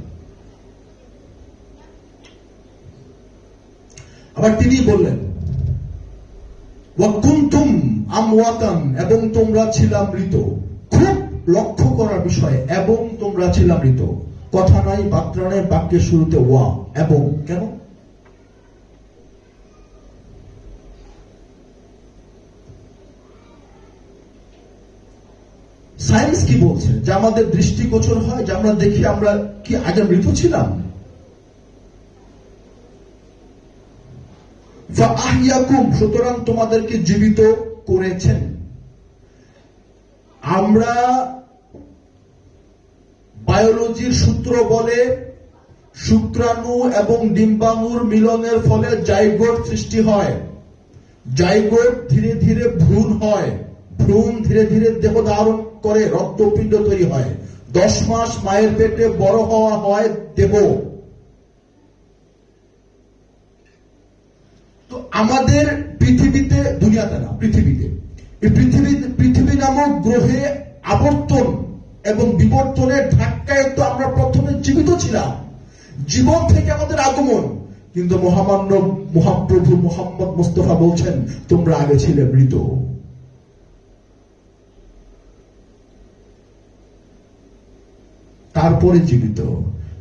আবার তিনি বললেন, ওয়া কুনতুম আমওয়াতান, এবং তোমরা ছিলা মৃত। খুব লক্ষ্য করার বিষয়, এবং তোমরা ছিলা মৃত। কথা নাই, বার্তা নাই, বাক্যের শুরুতে ওয়া, এবং। কেন? সায়েন্স কি বলছে? যে আমাদের দৃষ্টিগোচর হয়, যে আমরা দেখি, আমরা কি আগে মৃত ছিলাম? সুতরাং তোমাদেরকে জীবিত করেছেন। আমরা বায়োলজির সূত্র বলে, শুক্রাণু এবং ডিম্বাণুর মিলনের ফলে জাইগোট সৃষ্টি হয়। জাইগোট ধীরে ধীরে ভ্রূণ হয়, ভ্রূণ ধীরে ধীরে দেহ ধারণ করে, রক্তপিণ্ড তৈরি হয়। 10 মাস মায়ের পেটে বড় হওয়া হয় দেহ। তো আমাদের পৃথিবীতে, দুনিয়াতে না, পৃথিবীতে, এই পৃথিবী নামক গ্রহে আবর্তন এবং বিবর্তনের ধাক্কায় তো আমরা প্রথমে জীবিত ছিলাম। জীবন থেকে আমাদের আগমন। কিন্তু মহামান্য মহাপ্রভু মোহাম্মদ মুস্তাফা বলছেন, তোমরা আগে ছিলে মৃত। তারপরে জীবিত।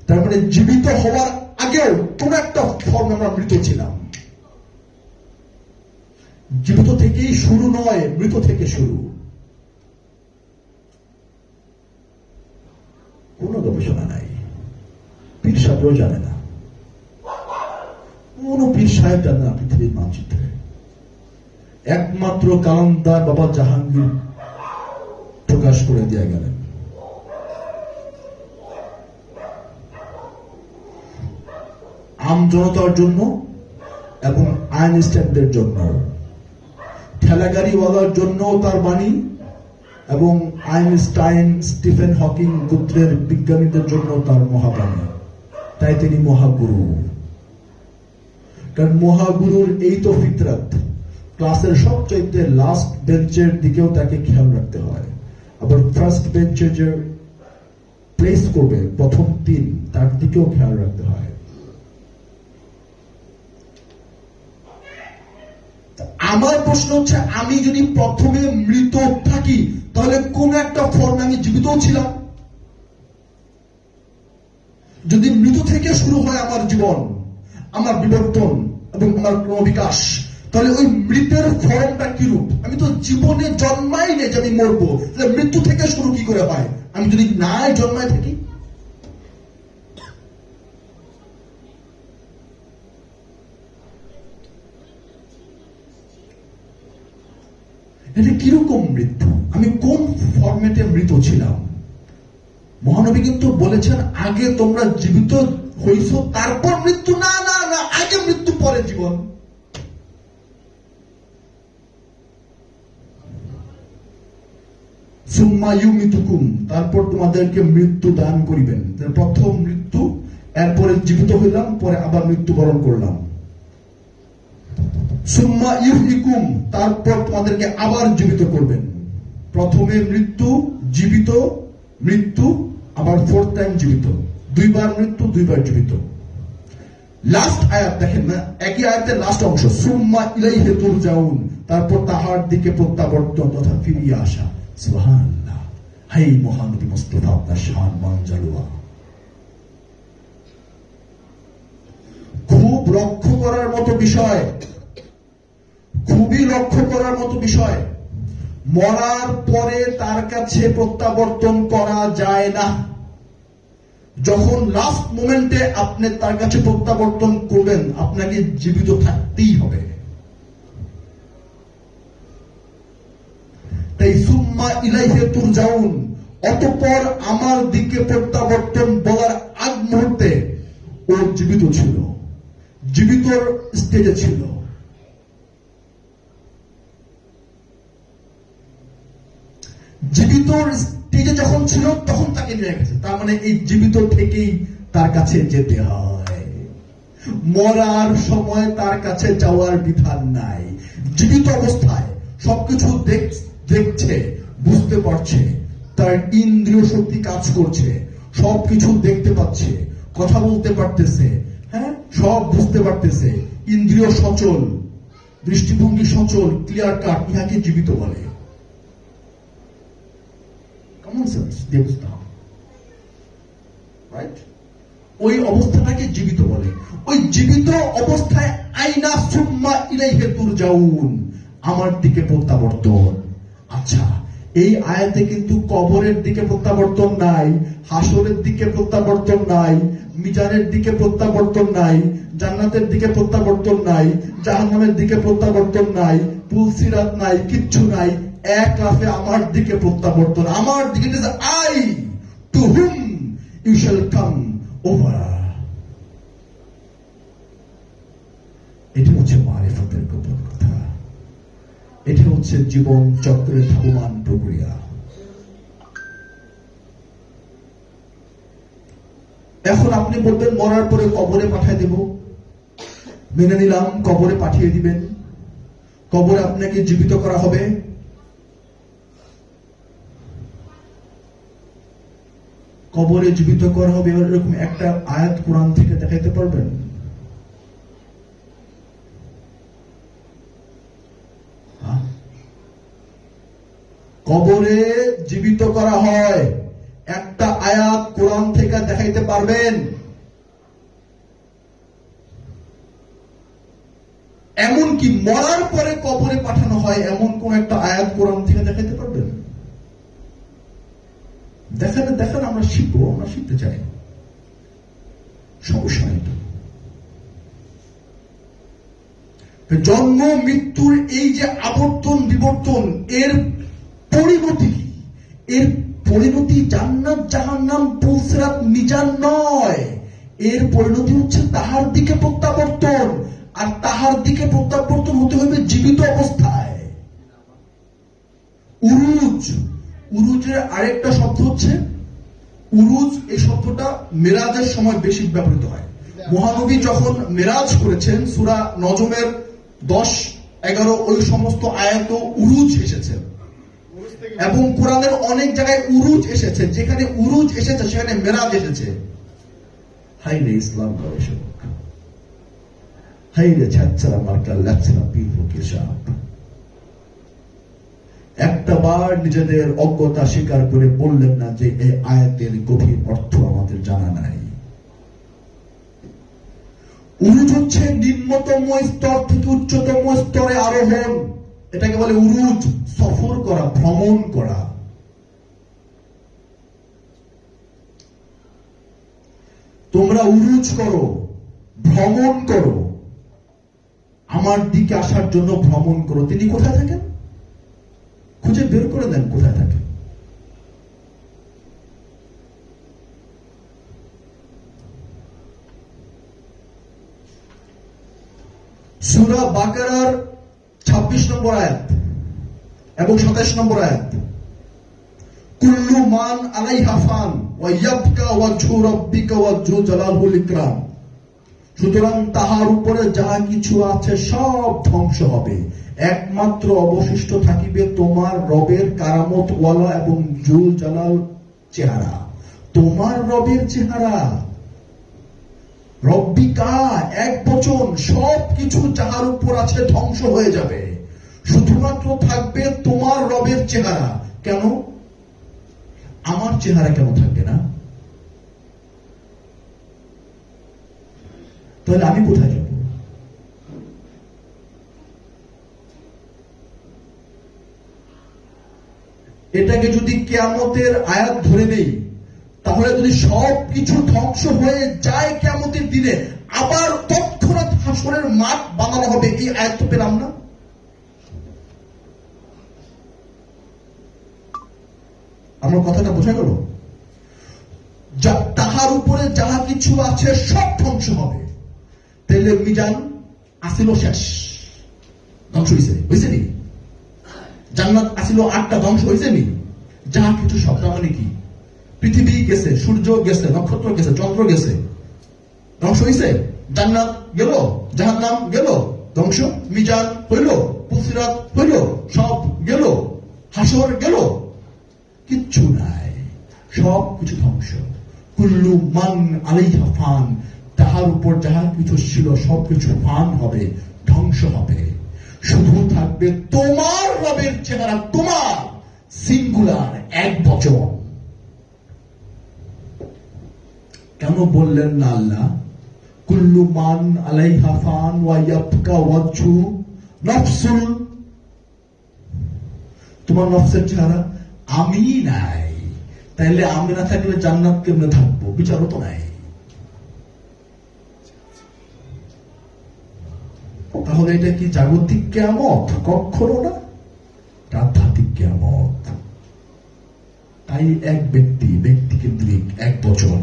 তার মানে জীবিত হওয়ার আগেও কোন একটা ফর্মে আমরা মৃত ছিলাম। জীবিত থেকেই শুরু নয়, মৃত থেকে শুরু। কোন গবেষণা নাই, পীর সাহেবও জানে না, কোন পীর সাহেব জানে না পৃথিবীর মানচিত্রে। একমাত্র কালান্দার বাবা জাহাঙ্গীর প্রকাশ করে দিয়ে গেলেন। আম জনতার জন্য এবং আইনস্টাইনদের জন্য, ঠেলাগাড়িওয়ালার জন্য তার বাণী, এবং আইনস্টাইন, স্টিফেন হকিং গোত্রের বিজ্ঞানীদের জন্য তার মহাবাণী। তাই তিনি মহাগুরু। কারণ মহাগুরুর এই তো ফিতরাত, ক্লাসের সবচাইতে লাস্ট বেঞ্চের দিকেও তাকে খেয়াল রাখতে হয়। আবার ফার্স্ট বেঞ্চে যে প্লেস করবে, প্রথম 3, তার দিকেও খেয়াল রাখতে হয়। আমার প্রশ্ন হচ্ছে, আমি যদি প্রথমে মৃত থাকি, তাহলে কোন একটা ফর্মে আমি জীবিত ছিলাম। যদি মৃত থেকে শুরু হয় আমার জীবন, আমার বিবর্তন এবং আমার ক্রমবিকাশ, তাহলে ওই মৃতের ফর্মটা কিরূপ? আমি তো জীবনে জন্মাই নেই যে আমি মরবো, মৃত্যু থেকে শুরু কি করে হয় আমি যদি নাই জন্মায় থাকি? এটা কিরকম মৃত্যু? আমি কোন ফরম্যাটে মৃত ছিলাম? মহানবী কিন্তু বলেছেন আগে তোমরা জীবিত হইছো তারপর মৃত্যু। না না না, আগে মৃত্যু পরে জীবন। সুম্মা ইউমিতুকুম, তারপর তোমাদেরকে মৃত্যু দান করিবেন। প্রথম মৃত্যু, এরপরে জীবিত হইলাম, পরে আবার মৃত্যুবরণ করলাম। সুম্মা ইউহইকুম, তারপর তোমাদেরকে আবার জীবিত করবেন। প্রথমে মৃত্যু, জীবিত, মৃত্যু, আবার ফোর্থ টাইম জীবিত। দুইবার মৃত্যু, দুইবার জীবিত। লাস্ট আয়াত দেখেন না, একই আয়াতের লাস্ট অংশ, সুম্মা ইলাইহি তুরজাউন, তারপর তাহার দিকে প্রত্যাবর্তন তথা ফিরিয়ে আসা। সুবহানাল্লাহ, হাই মহানবী মুস্তাফা, আপনার শান মান জালুয়া। খুব লক্ষ্য করার মতো বিষয়, খুবই লক্ষ্য করার মতো বিষয়। মরার পরে তার কাছে প্রত্যাবর্তন করা যায় না। যখন লাস্ট মোমেন্টে আপনি তার কাছে প্রত্যাবর্তন করবেন, আপনাকে জীবিত থাকতেই হবে। তাই সুম্মা ইলাইহি তুরজাউন, অতঃপর আমার দিকে প্রত্যাবর্তন বলার আগ মুহূর্তে ও জীবিত ছিল, জীবিত স্টেজে ছিল। জীবিত স্টেজে যখন ছিল তখন তাকে নিয়ে গেছে, তার মানে এই জীবিত থেকেই তার কাছে যেতে হয়। মরার সময় তার কাছে যাওয়ার বিধান নাই। জীবিত অবস্থায় সবকিছু দেখছে, বুঝতে পারছে, তার ইন্দ্রিয় শক্তি কাজ করছে, সবকিছু দেখতে পাচ্ছে, কথা বলতে পারতেছে, হ্যাঁ, সব বুঝতে পারতেছে, ইন্দ্রিয় সচল, দৃষ্টিভঙ্গি সচল, ক্লিয়ার কাট, ইহাকে জীবিত বলে। ওই অবস্থাটাকে জীবিত বলে। ওই জীবিত অবস্থায় আইনা সুম্মা ইলাইহি তুরজাউন, আমার দিকে প্রত্যাবর্তন। আচ্ছা, এই আয়াতে কিন্তু কবরের দিকে প্রত্যাবর্তন নাই, হাসরের দিকে প্রত্যাবর্তন নাই, মিজানের দিকে প্রত্যাবর্তন নাই, জান্নাতের দিকে প্রত্যাবর্তন নাই, জাহান্নামের দিকে প্রত্যাবর্তন নাই, পুলসিরাত নাই, কিচ্ছু নাই। এক লাফে আমার দিকে প্রত্যাবর্তন, আমার দিকে, I to whom you shall come over. এটি হচ্ছে মারিফতের গোপন কথা, এটি হচ্ছে জীবন চক্রের ধাবমান প্রক্রিয়া। এখন আপনি বলবেন মরার পরে কবরে পাঠিয়ে দেব, মেনে নিলাম, কবরে পাঠিয়ে দিবেন, কবরে আপনাকে জীবিত করা হবে। কবরে জীবিত করা হবে এরকম একটা আয়াত কোরআন থেকে দেখাইতে পারবেন? কবরে জীবিত করা হয় একটা আয়াত কোরআন থেকে দেখাইতে পারবেন? এমনকি মরার পরে কবরে পাঠানো হয় এমন কোন একটা আয়াত কোরআন থেকে দেখাইতে পারবেন? দেখেন দেখেন, আমরা শিখবো, আমরা শিখতে চাই, সমস্যা নেই। জন্ম মৃত্যুর এই যে আবর্তন বিবর্তন, এর পরিণতি কি? এর পরিণতি জান্নাত জাহান্নাম পুলসিরাত মিজান নয়, এর পরিণতি হচ্ছে তাহার দিকে প্রত্যাবর্তন। আর তাহার দিকে প্রত্যাবর্তন হতে হবে জীবিত অবস্থায়। উরুজ, উরুজের আরেকটা শব্দ হচ্ছে উরুজ। এই শব্দটা মেরাজের সময় বেশি ব্যবহৃত হয়। মহানবী যখন মেরাজ করেছেন, সূরা নজমের 10-11 ওই সমস্ত আয়াত উরুজ এসেছে, এবং কোরআনের অনেক জায়গায় উরুজ এসেছে। যেখানে উরুজ এসেছে সেখানে মেরাজ এসেছে। হাই রে ইসলাম গবেষক, হাই রে ছাত্রা মার্কা লেপসিনা পিপুকে সাপ। একটা বার নিজেদের অজ্ঞতা স্বীকার করে বললেন না যে এই আয়াতের গভীর অর্থ আমাদের জানা নাই। উরুজ হচ্ছে নিম্নতম স্তর থেকে উচ্চতম স্তরে আরোহণ। এটাকে বলে উরুজ, সফর করা, ভ্রমণ করা। তোমরা উরুজ করো, ভ্রমণ করো, আমার দিকে আসার জন্য ভ্রমণ করো। তিনি কোথায় থাকেন? খুঁজে বের করে দেন কোথায় থাকেন। সূরা বাকারার 26 নম্বর আয়াত এবং 27 নম্বর আয়াত, কুল্লু মান আলাইহা ফান ওয়া ইয়াবকা ওয়াজহু রাব্বিকা ওয়াজহু জালালুল ইকরাম। সুতরাং তাহার উপরে যাহা কিছু আছে সব ধ্বংস হবে, একমাত্র অবশিষ্ট থাকিবে তোমার রবের কারামত ওয়ালা এবং জুল জালাল চেহারা। তোমার রবের চেহারা, রব্বিকা এক বচন, সব কিছু যাহার উপর আছে ধ্বংস হয়ে যাবে, শুধুমাত্র থাকবে তোমার রবের চেহারা। কেন? আমার চেহারা কেন থাকবে না? তাহলে আমি কোথায় যাব? এটাকে যদি কিয়ামতের আয়াত ধরে নেই, তাহলে যদি সব কিছু ধ্বংস হয়ে যায় কিয়ামতের দিনে, আবার তৎক্ষণাৎ হাসরের মাঠ বানানো হবে, এই আয়াত তো পেলাম না। আমার কথাটা বোঝা গেল? তাহার উপরে যাহা কিছু আছে সব ধ্বংস হবে। তাহলে মিজান আসিল শেষ, ধ্বংস হয়েছে নি? জান্নাত আসিল 8টা, ধ্বংস হয়েছে নি? যাহা কিছু সব, মানে কি? পৃথিবী গেছে, সূর্য গেছে, নক্ষত্র গেছে, চন্দ্র গেছে, ধ্বংস হয়েছে। জান্নাত গেল, জাহান্নাম গেল, ধ্বংস। মিজান হইল, পুলসিরাত হইল, সব গেল, হাসর গেল, কিচ্ছু নাই, সব কিছু ধ্বংস। কুল্লু মান আলাইহা ফান, তাহার উপর যাহা কিছু ছিল সবকিছু ফান হবে, ধ্বংস হবে, শুধু থাকবে তোমার রবের চেহারা, তোমার, সিঙ্গুলার, এক বচন। কেন বললেন না আল্লাহ কুল্লু মান আলাইহা ফান ওয়া ইয়াবকা ওয়াজহু নফসুল? তোমার নফসের চেহারা আমি নাই, তাইলে আমি না থাকলে জান্নাত কেমনে থাকবো? বিচারও তো নাই। তাহলে এটা কি জাগতিক কিয়ামত? কখনো না, আধ্যাত্মিক কিয়ামত। তাই এক ব্যক্তি কেন্দ্রিক, এক বচন,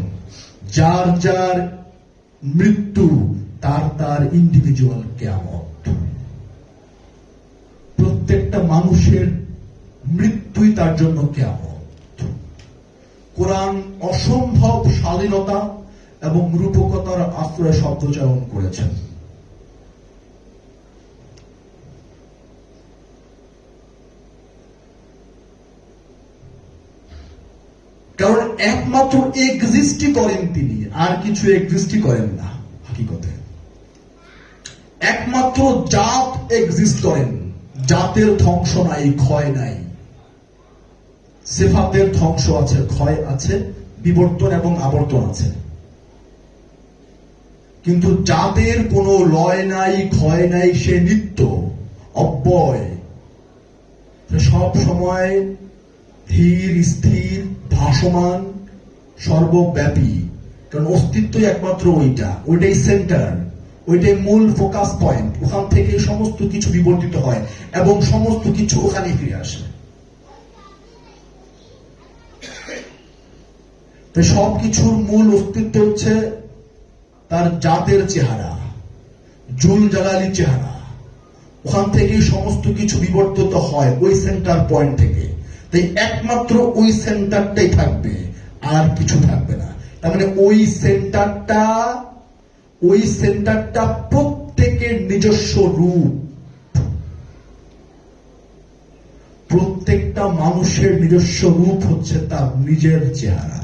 যার যার মৃত্যু তার ইন্ডিভিজুয়াল কিয়ামত। প্রত্যেকটা মানুষের মৃত্যুই তার জন্য কিয়ামত। কোরআন অসম্ভব স্বাধীনতা এবং রূপকতার আশ্রয় শব্দ চয়ন করেছেন। কারণ একমাত্র এক্সিস্টই করেন তিনি, আর কিছু এক্সিস্টই করেন না। হাকিকতে একমাত্র জাত এক্সিস্ট করেন, জাতের ধ্বংস নাই, ক্ষয় নাই। সিফাতের ধ্বংস আছে, ক্ষয় আছে, বিবর্তন এবং আবর্তন আছে, কিন্তু জাতের কোনো লয় নাই, ক্ষয় নাই, সে নিত্য, অব্যয়, সব সময় ধীর স্থির, ভাসমান, সর্বব্যাপী। কারণ অস্তিত্বই একমাত্র ওইটাই সেন্টার, ওইটাই মূল ফোকাস পয়েন্ট। ওখান থেকে সমস্ত কিছু বিবর্তিত হয় এবং সমস্ত কিছু ওখানে ফিরে আসে। তাই সবকিছুর মূল অস্তিত্ব হচ্ছে তার জাতের চেহারা, জুল জালালি চেহারা। ওখান থেকেই সমস্ত কিছু বিবর্তিত হয়, ওই সেন্টার পয়েন্ট থেকে। তাই একমাত্র ওই সেন্টারটাই থাকবে, আর কিছু থাকবে না। তার মানে ওই সেন্টারটা প্রত্যেকের নিজস্ব রূপ, প্রত্যেকটা মানুষের নিজস্ব রূপ হচ্ছে তার নিজের চেহারা।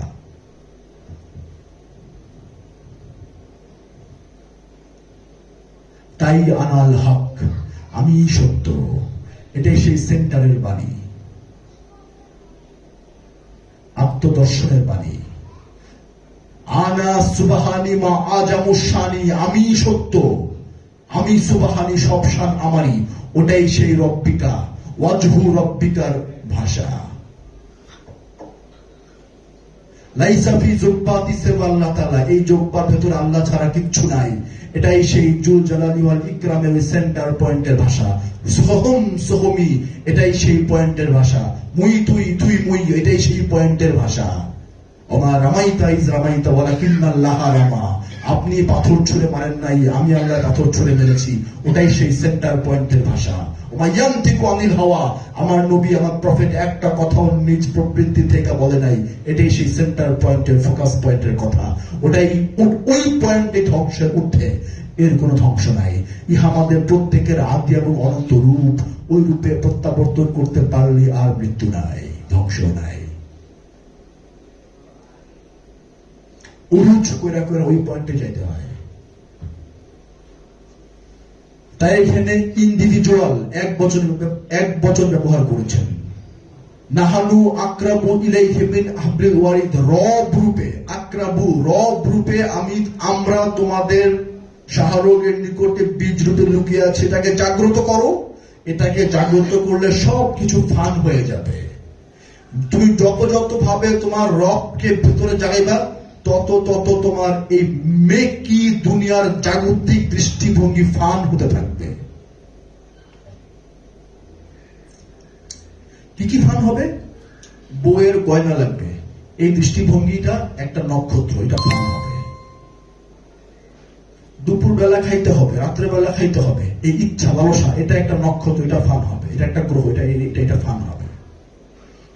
তাই আনাল হক, আমি সত্য, এটাই সেই সেন্টারের বাণী, আত্মদর্শনের বাণী। আনা সুবহানি মা আজামুশানি, আমি সত্য, আমি সুবহানি, সব শান আমারই। ওটাই সেই রব্বিকা, ওয়াজহু রব্বিকার ভাষা। লাইসা ফি জুব্বাতি সিওয়া আল্লাহ তাআলা, এই জুব্বার ভেতরে আল্লাহ ছাড়া কিচ্ছু নাই। এটাই সেই জুল জালালি ওয়াল ইকরামের সেন্টার পয়েন্টের ভাষা। সোহম সোহমি, এটাই সেই পয়েন্টের ভাষা। মুই তুই, তুই মুই, এটাই সেই পয়েন্টের ভাষা। ওমা রামাইতা ইজ রামাইতা ওয়ালাকিন্নাল্লাহ রামা, আপনি পাথর ছুঁড়ে মারেন নাই, আমি আল্লাহ পাথর ছুঁড়ে মেরেছি। ওটাই সেই সেন্টার পয়েন্টের ভাষা। ওমা ইয়ানতিকু আনিল হাওয়া, আমার নবী, আমার প্রফেট একটা কথাও নিজ প্রবৃত্তি থেকে বলে নাই। এটাই সেই সেন্টার পয়েন্টের, ফোকাস পয়েন্টের কথা। ওটাই ওই পয়েন্টে ধ্বংসের ঊর্ধ্বে, এর কোনো ধ্বংস নাই। ইহা আমাদের প্রত্যেকের আদি এবং অনন্ত রূপ। ওই রূপে প্রত্যাবর্তন করতে পারলে আর মৃত্যু নাই, ধ্বংস নাই। উরুচ করে করে ওই পয়েন্টে যাইতে হয়। তাই এখানে ইন্ডিভিজুয়াল এক বচন ব্যবহার করেছেন। নাহানু আকরাবু ইলাইহি মিন হাবলিল ওয়ারিদ, রব রূপে, আকরাবু রব রূপে, আমরা তোমাদের শাহরোগের নিকটে বীজ রূপে লুকিয়ে আছে। এটাকে জাগ্রত করো। এটাকে জাগ্রত করলে সব কিছু ফান হয়ে যাবে। তুমি যত ভাবে তোমার রবকে ভেতরে জাগাইবা, তত তোমার এই মেকি দুনিয়ার জাগতিক দৃষ্টিভঙ্গি ফান হতে থাকবে। কি ফান হবে? বইয়ের গয়না লাগবে, এই দৃষ্টিভঙ্গিটা একটা নক্ষত্র, এটা ফান হবে। দুপুর বেলা খাইতে হবে, রাত্রে বেলা খাইতে হবে, এই ইচ্ছা লালসা, এটা একটা নক্ষত্র, এটা ফান হবে। এটা একটা গ্রহ, এটা ফান হবে।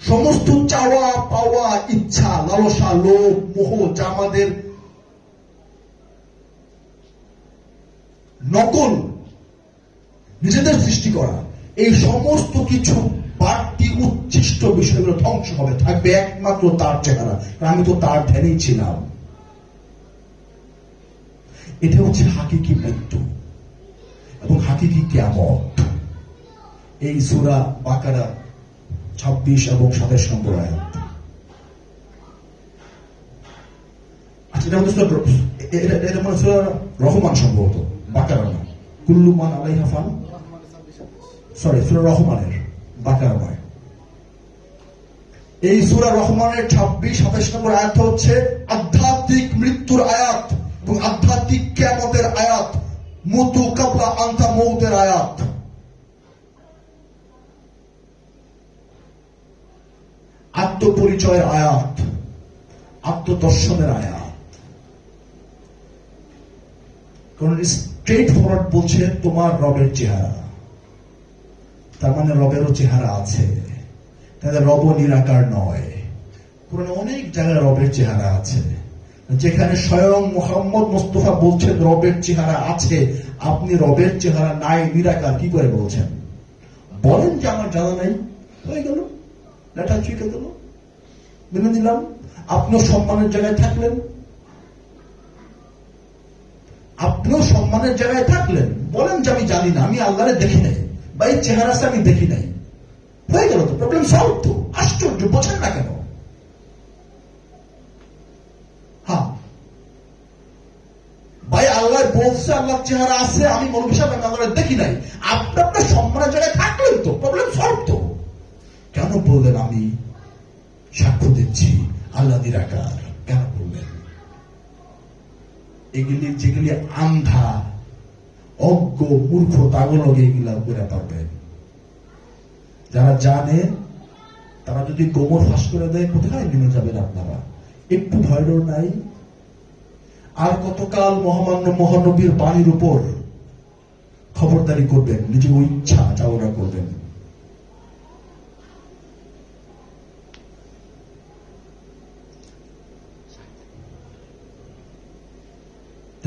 সমস্ত চাওয়া পাওয়া, ইচ্ছা, লালসা, লোভ, মোহ, যা আমাদের নকল, নিজেদের সৃষ্টি করা, এই সমস্ত কিছু বাড়তি উচ্ছিষ্ট বিষয়গুলো ধ্বংস হবে। থাকবে একমাত্র তার চেহারা। আমি তো তার ধ্যানেই ছিলাম। এটা হচ্ছে হাকিকি মৃত্যু এবং হাকিকি কিয়ামত। এই সূরা বাকারা 26 এবং 27 নম্বর আয়াত। আচ্ছা, এটা মনে সূরা রহমান, সম্ভবত বাকারা না, কুল্লু মান আলাইহা ফান, সরি, সূরা রহমানের, বাকারা নয়। এই সূরা রহমানের 26-27 নম্বর আয়াত হচ্ছে আধ্যাত্মিক মৃত্যুর আয়াত এবং আধ্যাত্মিক কিয়ামতের আয়াত, মুতু কাবলা আনতা মউতের আয়াত। আত্মপরিচয়ের আয়াত, আত্মদর্শনের আয়াত। কারণ স্ট্রেট ফরওয়ার্ড বলছে তোমার রবের চেহারা, তার মানে রবেরও চেহারা আছে। তাদের রব নিরাকার নয়। কোরআনে অনেক জায়গায় রবের চেহারা আছে, যেখানে স্বয়ং মুহাম্মদ মুস্তাফা বলছেন রবের চেহারা আছে। আপনি রবের চেহারা নাই, নিরাকার, কি করে বলছেন? বলেন যে আমার জানা নাই, হয়ে গেল, লেটা চুকে গেল, মেনে নিলাম। আপনিও সম্মানের জায়গায় থাকলেন, বলেন যে আমি জানি না, আমি আল্লাহরে দেখি নাই, বা এই চেহারা আমি দেখি নাই, হয়ে গেল তো, প্রবলেম সলভ তো। আশ্চর্য, বোঝেন না কেন? হ্যাঁ ভাই, আল্লাহ বলছে আল্লাহর চেহারা আছে, আমি মৌলভী সাহেব আমি আল্লাহরে দেখি নাই। আপনার সম্মানের জায়গায় থাকলেন তো, প্রবলেম সলভ তো। কেন বললেন আমি সাক্ষ্য দিচ্ছি আল্লাহ নিরাকার? কেন বললেন? এগুলি যেগুলি আন্ধা, অজ্ঞ, মূর্খ, তাগলগে এগুলা করে পারবেন। যারা জানে তারা যদি গোমর ফাঁস করে দেয়, কোথায় নেমে যাবেন আপনারা? একটু ভয়ডর নাই? আর কতকাল মহামান্য মহানবীর বাণীর উপর খবরদারি করবেন, নিজের ইচ্ছা চাওয়া করবেন?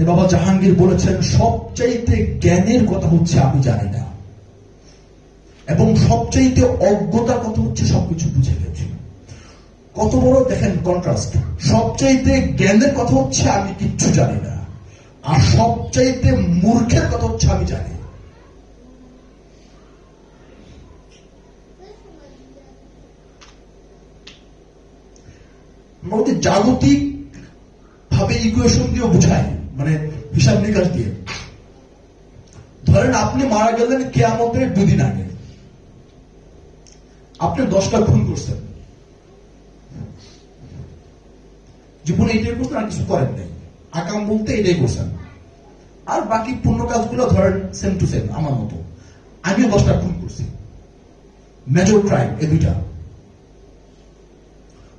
বাবা জাহাঙ্গীর বলেছেন সবচাইতে জ্ঞানের কথা হচ্ছে আমি জানি না, এবং সবচাইতে অজ্ঞতার কথা হচ্ছে সবকিছু বুঝে গেছি। কত বড় দেখেন কন্ট্রাস্ট! সবচাইতে জ্ঞানের কথা হচ্ছে আমি কিচ্ছু জানি না, আর সবচাইতে মূর্খের কথা হচ্ছে আমি জানি। জাগতিক ভাবে ইকুয়েশন দিয়ে বুঝাই, মানে হিসাব নিকাশ দিয়ে। ধরেন আপনি মারা গেলেন কিয়ামতের 2 দিন আগে, আপনি 10টা খুন করছেন, জীবনে এটাই করছেন, আর কিছু করেন নাই, আকাম বলতে এটাই করছেন, আর বাকি পূর্ণ কাজগুলো ধরেন সেম টু সেম আমার মতো। আমিও 10টা খুন করছি, মেজর ক্রাইম এই দুইটা।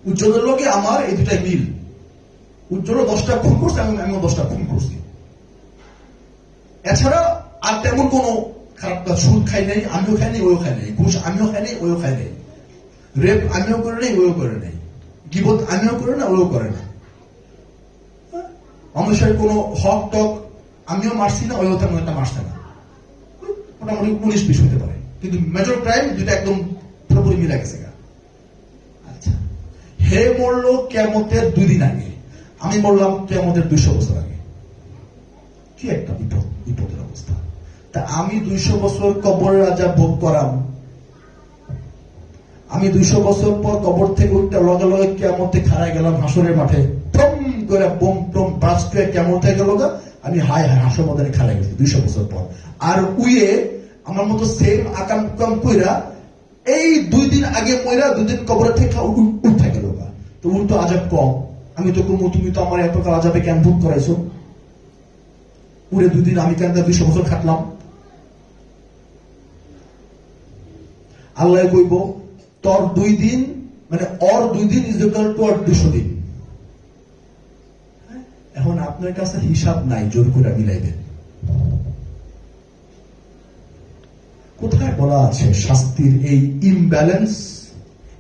উজ্জ্বলের লোকে আমার এই দুটাই মিল। উজ্জ্বল 10টা খুন করছে, আমিও 10টা খুন করছি। এছাড়া আর তেমন কোনো খারাপ কাজ, সুদ খাই নাই, আমিও খাই নাই, ওও খাই নাই, ঘুষ আমিও খাই নাই, ওও খাই নাই, রেপ আমিও করে নাই, ওও করে নাই, গীবত আমিও করে না, ওও করে না, মানুষের কোনো হক টক আমিও মারছি না, ওও তেমন একটা মারছে না। মোটামুটি 19-20 হতে পারে, কিন্তু মেজর ক্রাইম দুটা একদম পুরোপুরি মিলে গেছে। আচ্ছা, হে মরলো কিয়ামতের 2 দিন আগে, আমি মরলাম কিয়ামতের 200 বছর আগে। কি একটা বিপদের অবস্থা। তা আমি 200 বছর কবরের আযাব ভোগ করাম, আমি 200 বছর পর কবর থেকে উঠতে লগে লগে কিয়ামতে খাড়ায় গেলাম হাসরের মাঠে, টম করে বোম টম ব্রাশ করে কিয়ামতে গেল, আমি হায় হায় হাসর ময়দানে খাড়ায় গেছি 200 বছর পর। আর উইয়ে আমার মতো সেম আকাম কাম কইরা এই 2 দিন আগে মইরা 2 দিন কবরে থেকে উঠতে গেল, তো উর তো আযাব কম। আমি তো কমু, তুমি তো আমার এত কাল আযাবে কেন ভোগ করাইছো, পুরে 2 দিন আমি কেন 200 বছর খাটলাম। আল্লাহ কইব তোর 2 দিন মানে ওর 2 দিন ইজ ইকুয়াল টু ওর 200 দিন। এখন আপনার কাছে হিসাব নাই, জোর করে মিলাইবেন। কোথায় বলা আছে শাস্তির এই ইমব্যালেন্স,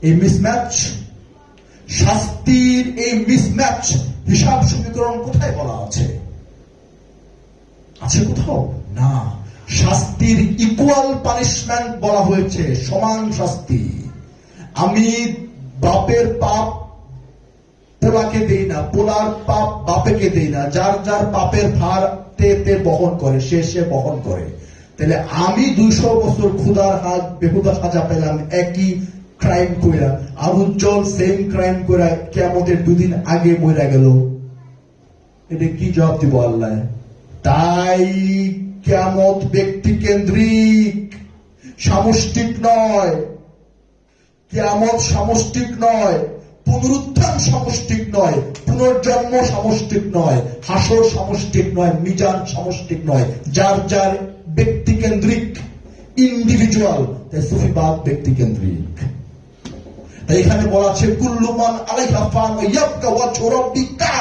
এই মিসম্যাচ? শাস্তির এই মিসম্যাচ, হিসাব সমীকরণ কোথায় বলা আছে? আছে কোথাও? না। শাস্তির ইকুয়াল পানিশমেন্ট বলা হয়েছে, সমান শাস্তি। আমি বাপের পাপ পোলাকে দেই না, পোলার পাপ বাপেকে দেই না, যার যার পাপের ভার তে বহন করে, সে বহন করে। তাহলে আমি 200 বছর ক্ষুধার হাত বেহুদা সাজা পেলাম একই ক্রাইম কইরা, আর উজ্জ্বল সেম ক্রাইম কইরা কিয়ামতের 2 দিন আগে মইরা গেল। এটা কি জবাব দিব আল্লাহ? তাই কিয়ামত ব্যক্তি কেন্দ্রিক, সামষ্টিক নয়। কিয়ামত সামষ্টিক নয়, পুনরুত্থান সামষ্টিক নয়, পুনর্জন্ম সামষ্টিক নয়, হাসর সামষ্টিক নয়, মিজান সামষ্টিক নয়, যার যার ব্যক্তি কেন্দ্রিক, ইন্ডিভিজুয়াল। তাই সুফিবাদ ব্যক্তি কেন্দ্রিক। তাই এখানে বলা আছে কুল্লুমান আলাইহা ফান ওয়া ইয়াবকা ওয়াজহু রাব্বিকা,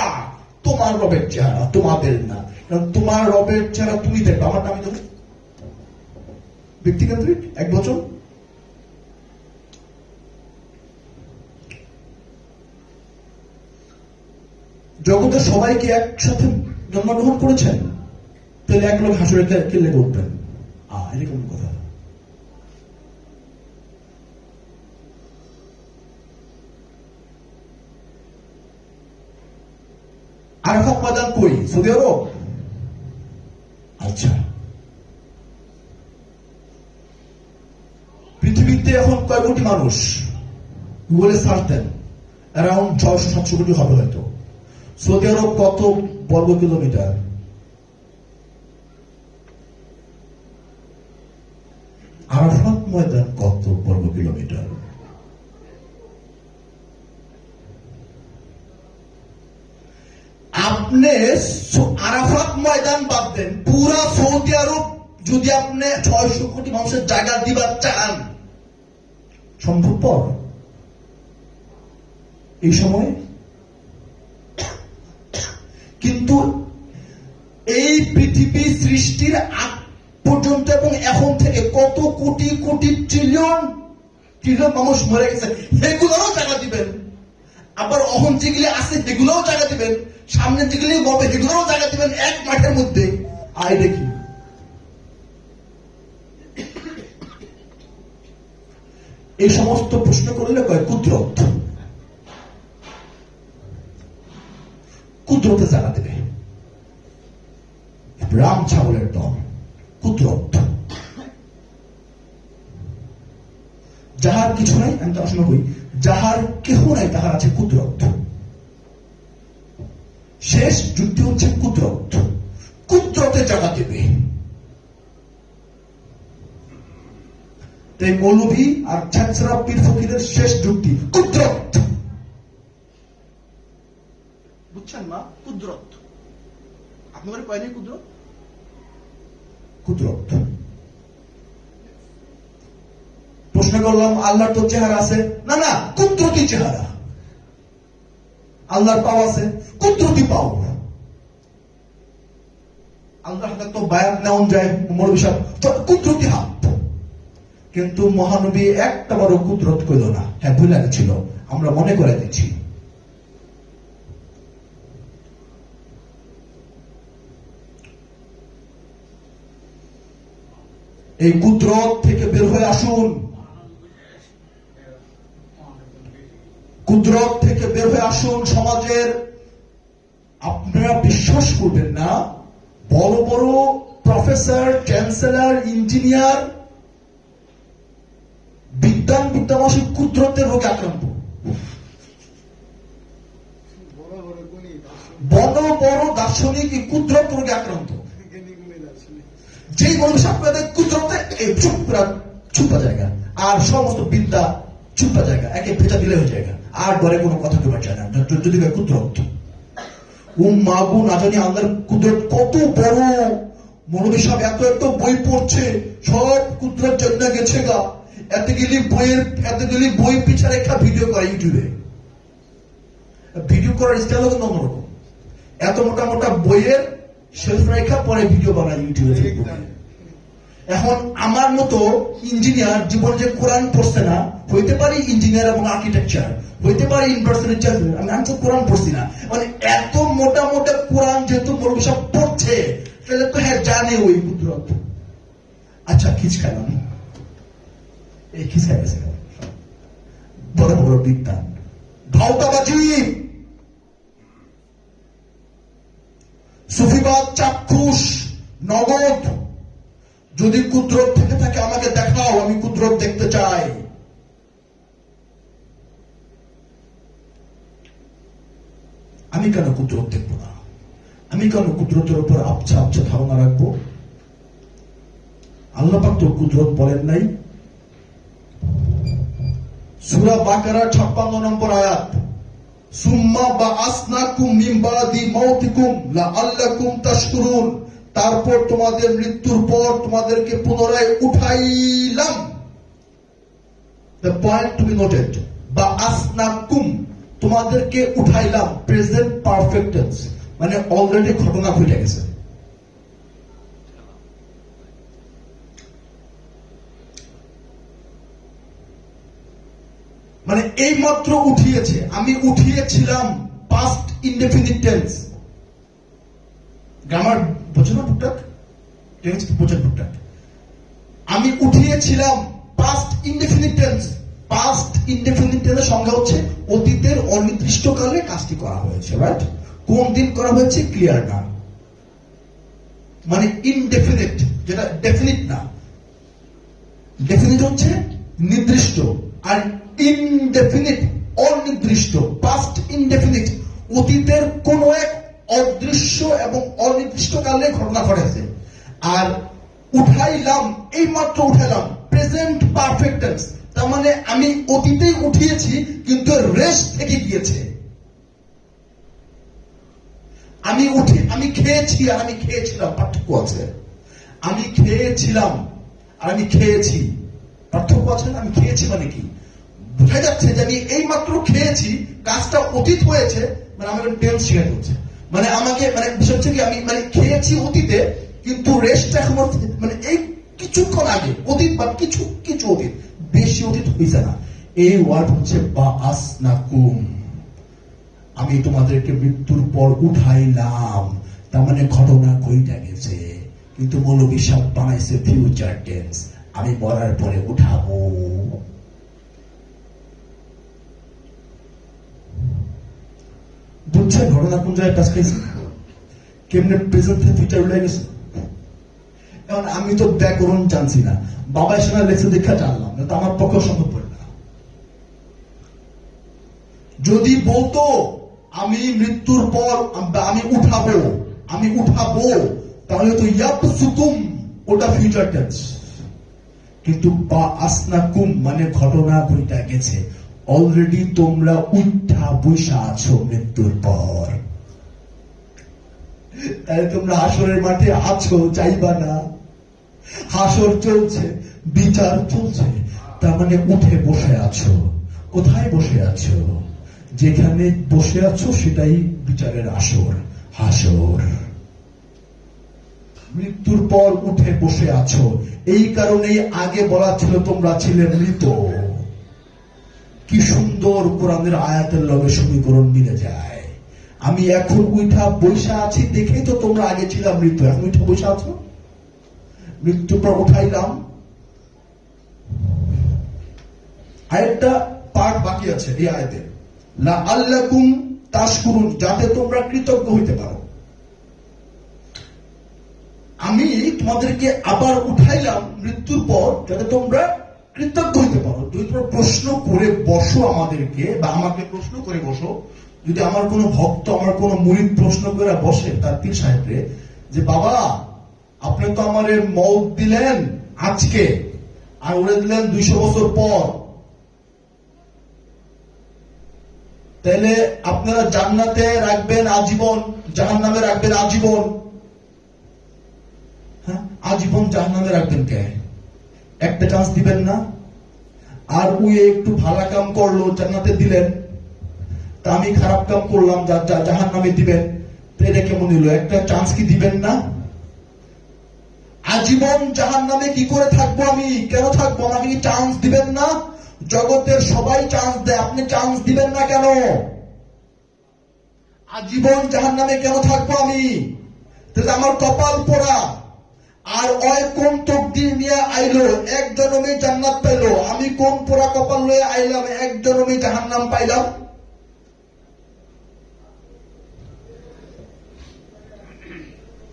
তোমার রবের চেহারা, তোমাদের না। তোমার রবের চেহারা তুমি দেখবে, আমার নামই তো ব্যক্তি কেন্দ্রিক, এক বচন। জগতে সবাইকে একসাথে জন্মগ্রহণ করেছেন, তাহলে এক লোক হাসরে কেলে উঠবেন, এরকম কথা। আরাফাত ময়দান কই? সৌদি আরব। আচ্ছা, পৃথিবীতে এখন কয় কোটি মানুষ? গুগলে সার্চ দেন, অ্যারাউন্ড 600-700 কোটি হবে হয়তো। সৌদি আরব কত বর্গ কিলোমিটার? আরাফাত ময়দান কত বর্গ কিলোমিটার? আপনি আরাফাত ময়দান বাদ দেন, পুরা সৌদি আরব যদি আপনি 600 কোটি মানুষের জায়গা দিবার চান, সম্ভবপর এই সময়? কিন্তু এই পৃথিবী সৃষ্টির আগ পর্যন্ত এবং এখন থেকে কত কোটি কোটি ট্রিলিয়ন মানুষ মরে গেছে, সেগুলোও জায়গা দিবেন। আবার অহন যেগুলি আছে সেগুলোও জায়গা দিবেন, সামনে যেগুলি মরবে সেগুলোও জায়গা দিবেন, এক মাঠের মধ্যে। আয় দেখি, এই সমস্ত প্রশ্ন করলে কয় কুদরত, কুদরতে জায়গা দেবে। রাম ছাগলের দল, কুদরত। যাহার কিছু নাই, আমি তো আসলে কই, যাহার কেহ নাই তাহার আছে কুদরত। শেষ যুক্তি হচ্ছে কুদরত। কুদরতে জায়গা দেবে। তাই মৌলভী আর ছ্যাঁচড়া পীর ফকিরের শেষ যুক্তি কুদরত। বুঝছেন মা? কুদরত আপনাদের কয়নি কুদরত? কুদরত। প্রশ্ন করলাম আল্লাহর তো চেহারা আছে? না না, কুদরতি চেহারা। আল্লাহর পাও আছে? কুদরতি পাও। আল্লাহর হাতে তো বায়াত নেওয়া যায়, মৌলভী সাহেব তো কুদরতি হাত। কিন্তু মহানবী একটা বড় কুদরত কইল না। হ্যাঁ, ভুলে গেছিল, আমরা মনে করে দিচ্ছি। এই কুদরত থেকে বের হয়ে আসুন। কুদরত থেকে বের হয়ে আসুন। সমাজের আপনারা বিশ্বাস করবেন না, বড় বড় প্রফেসর, চ্যান্সেলর, ইঞ্জিনিয়ার, বিদ্যাবাসী কুদরতের রোগে আক্রান্ত। বড় বড় দার্শনিক এই কুদরত রোগে আক্রান্ত। যেই মানুষ আপনাদের কুদরতে ছুপা জায়গা, আর সমস্ত বিদ্যা ছুপা জায়গা, একে ভেজা দিলে হয়ে জায়গা, আর ঘরে কোনো কথা কেবার চায় না যদি কুদরত। মাগু না জানি আমাদের কুদরত কত বড়। মৌলভী সাহেব এত এত বই পড়ছে, সব কুদরত জন্য গেছে গা। এতগুলি বই পিছা রেখা ভিডিও করে ইউটিউবে। ভিডিও করার স্টাইল কিন্তু অন্যরকম। এত মোটা মোটা বইয়ের শেলফ রেখা পরে ভিডিও বানায় ইউটিউবে। এখন আমার মতো ইঞ্জিনিয়ার জীবন যে কোরআন পড়ছে না, হইতে পারি ইঞ্জিনিয়ার এবং আর্কিটেকচার, হইতে পারি ইউনিভার্সিটির, আমি তো কোরআন পড়ছি না। মানে এত মোটা মোটা কোরআন যেহেতু মৌলভী সাহেব পড়ছে, তাহলে তো হ্যাঁ জানে ওই কুদরত। আচ্ছা, খিচ খাইলাম, এই খিচ খাই গেছে বড় বড় বিদ্যান ভাওতাবাজি, সুফিবাদ, চাক্ষুষ, নগদ। যদি কুদরত থেকে থাকে আমাকে দেখাও, আমি কুদরত দেখতে চাই। আমি কেন কুদরত দেখবো না? আমি কেন কুদরতের উপর আবছা আবছা ধারণা রাখবো? আল্লাহ পাক তো কুদরত বলেন নাই। সূরা বাকারা 56 নম্বর আয়াত, সুম্মা বাআসনাকুম মিন বাদি মাউতিকুম লাআল্লাকুম তাশকুরুন। তারপর তোমাদের মৃত্যুর পর তোমাদেরকে পুনরায় উঠাইলাম। The point to be noted, বাআসনাকুম, তোমাদেরকে উঠাইলাম, প্রেজেন্ট পারফেক্ট টেন্স, মানে অলরেডি ঘটনা ঘটে গেছে। মানে এই মাত্র উঠিয়েছে। আমি উঠিয়েছিলাম, পাস্ট ইনডেফিনিট টেন্স। গ্রামার বোঝো না টুকটাক? বোঝেন টুকটাক। আমি উঠিয়েছিলাম, past indefinite tense. Past indefinite টেন্সের সংজ্ঞা হচ্ছে অতীতের অনির্দিষ্টকালে কাজটি করা হয়েছে, রাইট? কোন দিন করা হয়েছে ক্লিয়ার না, মানে ইনডেফিনিট, যেটা ডেফিনিট না। ডেফিনিট হচ্ছে নির্দিষ্ট, আর ইনডেফিনিট অনির্দিষ্ট। পাস্ট ইনডেফিনিট, অতীতের কোন এক অদৃশ্য এবং অনির্দিষ্টকালে ঘটনা ঘটেছে। আর উঠাইলাম, এই মাত্র উঠাইলাম, প্রেজেন্ট পারফেক্ট টেন্স। তার মানে আমি অতীতেই উঠিয়েছি, কিন্তু রেস্ট থেকে গিয়েছে। আমি খেয়েছি আর আমি খেয়েছিলাম, পার্থক্য আছে। আমি খেয়েছিলাম আর আমি খেয়েছি, পার্থক্য আছে না? আমি খেয়েছি মানে কি বোঝা যাচ্ছে যে আমি এই মাত্র খেয়েছি, কাজটা অতীত হয়েছে, মানে আমাকে টেন্স শিখাতে হচ্ছে। মানে আমাকে, মানে বিষয় হচ্ছে কি, আমি মানে খেয়েছি অতীতে, কিন্তু রেস্ট এখন মানে এই কিছুক্ষণ আগে, অতীত বা কিছু কিছু অতীত, বেশি অতীত হয়েছে না। এই ওয়ার্ড হচ্ছে বাআসনাকুম, আমি তোমাদেরকে মৃত্যুর পর উঠাইলাম। তার মানে ঘটনা কইটা গেছে, কিন্তু মৌলভী সাহেব বানাইছে ফিউচার টেন্স, আমি মরার পরে উঠাবো। বুঝছেন ঘটনা কোন জায়গায় কাজ খাইছে? কেমনে প্রেজেন্ট থেকে ফিউচার উঠে গেছে। এখন আমি তো ব্যাকরণ জানছি না, বাবা এসে লেখছে দেখা জানলাম না, তো আমার পক্ষে সম্ভব পড়ে না। যদি বলতো আমি মৃত্যুর পর আমি উঠাবো, তাহলে তো ইয়াবসুকুম ওটা ফিউচার টেন্স, কিন্তু বা আসনাকুম মানে ঘটনা ঘটে গেছে, অলরেডি তোমরা উঠা বৈশা আছো মৃত্যুর পর। তাহলে তোমরা হাসরের মাঠে আছো, যাইবা না। হাসর চলছে, বিচার চলছে, তার মানে উঠে বসে আছো। কোথায় বসে আছো? যেখানে বসে আছো সেটাই বিচারের আসর, হাসর। মৃত্যুর পর উঠে বসে আছো, এই কারণেই আগে বলা ছিল তোমরা ছিলে মৃত। কি সুন্দর কোরআনের আয়াতের লগে সমীকরণ মিলে যায়। আমি এখন উঠা বৈশা আছি দেখেই তো তোমরা আগে ছিলাম মৃত, এখন উঠা বৈশা আছো। মৃত্যুর পর উঠাইলাম। আরেকটা পার্ট বাকি আছে এই আয়াতে, লাআল্লাকুম তাশকুরুন, যাতে তোমরা কৃতজ্ঞ হইতে পারো। আমি তোমাদেরকে আবার উঠাইলাম মৃত্যুর পর যাতে তোমরা কৃতজ্ঞ হইতে পারো। যদি তোমরা প্রশ্ন করে বসো আমাদেরকে, বা আমাকে প্রশ্ন করে বসো, যদি আমার কোনো ভক্ত, আমার কোনো মুরিদ প্রশ্ন করে বসে তার পীর সাহেবরে যে বাবা আপনি তো আমারে মওত দিলেন আজকে আর উড়ে দিলেন 200 বছর পর, তাহলে আপনারা জান্নাতে রাখবেন আজীবন, জাহান্নামে রাখবেন আজীবন। হ্যাঁ, আজীবন জাহান্নামে রাখবেন কে? একটা চান্স দিবেন না? আর উই একটু ভালো কাম করলো জান্নাতে দিলেন, তা আমি খারাপ কাম করলাম জাহান্নামে দিবেন, তো এটা কেমন হলো? একটা চান্স কি দিবেন না? আজীবন জাহান্নামে কি করে থাকবো? আমি কেন থাকবো? আমাকে কি চান্স দিবেন না? জগতের সবাই চান্স দেয়, আপনি চান্স দিবেন না কেন? আজীবন জাহান্নামে কেন থাকবো আমি? তাহলে আমার কপাল পোড়া। আর ওই কোন তকদির নিয়ে আইলো, এক জনমে জান্নাত পাইলো, আমি কোন পোড়া কপাল লয়ে আইলাম, এক জনমে জাহান্নাম পাইলাম।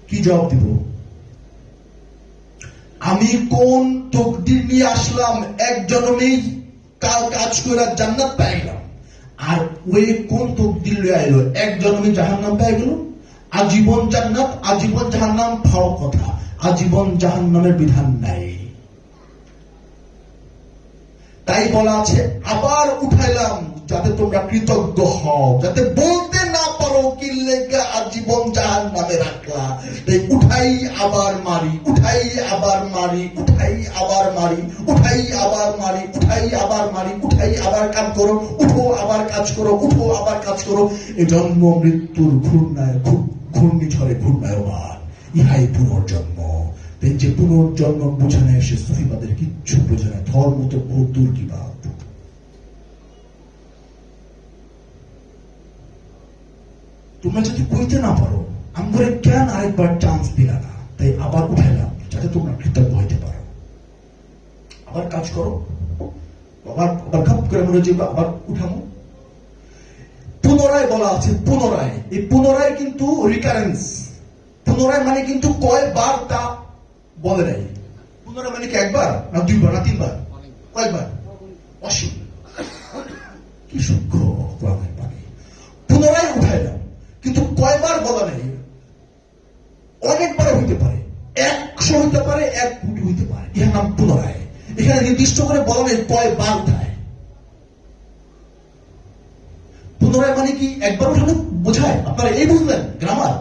কি জবাব দিব? আমি কোন তকদির নিয়ে আসলাম, এক জনমেই কাজ করে জান্নাত পাই গেলাম, আর ওই কোন তকদির লয়ে আইলো, এক জনমে জাহান্নাম পাই গেল। আজীবন জান্নাত আজীবন জাহান্নাম ফাও কথা, আজীবন জাহান্নামের বিধান নাই। তাই বলা আছে আবার উঠাইলাম যাতে তোমরা কৃতজ্ঞ হও, যাতে বলতে না পারো কি লেগে আজীবন জাহান্নামে রাখলা। তাই উঠাই আবার মারি, উঠাই আবার মারি, উঠাই আবার মারি, উঠাই আবার মারি, উঠাই আবার মারি, উঠাই আবার কাজ করো, উঠো আবার কাজ করো, উঠো আবার কাজ করো। এই জন্ম মৃত্যুর ঘূর্ণিঝড়ে ঘূর্ণায়মান, ইহাই পুনর্জন্ম। যে পুনর্জন্ম বুঝে নেয় সে সুফিবাদের কিচ্ছু বোঝে না, ধর্ম তো বহুত দূর কি বাদ। তোমরা যদি কইতে না পারো আমরা কেন আরেকবার চান্স দিলা না? তাই আবার উঠাইলাম যাতে তোমরা কৃতজ্ঞ হইতে পারো। আবার কাজ করো, আবার খাপ করে মনে যে আবার উঠামো। পুনরায় বলা আছে, পুনরায়। এই পুনরায় কিন্তু রিকারেন্স, পুনরায় মানে কিন্তু কয়বার তা বলে নাই। পুনরায় মানে কি একবার না দুইবার না তিনবার? কয়েকবার? অসীম। কি সূক্ষ্ম কোরআনের বাণী। পুনরায় উঠাইলাম, কিন্তু কয়বার বলা নেই। অনেকবার হইতে পারে, 100 হইতে পারে, 1 কোটি হইতে পারে, ইহার নাম পুনরায়। এখানে নির্দিষ্ট করে বলা নেই কয়বার উঠায়। পুনরায় মানে কি একবার উঠানো বোঝায়? আপনারা এই বুঝলেন গ্রামার?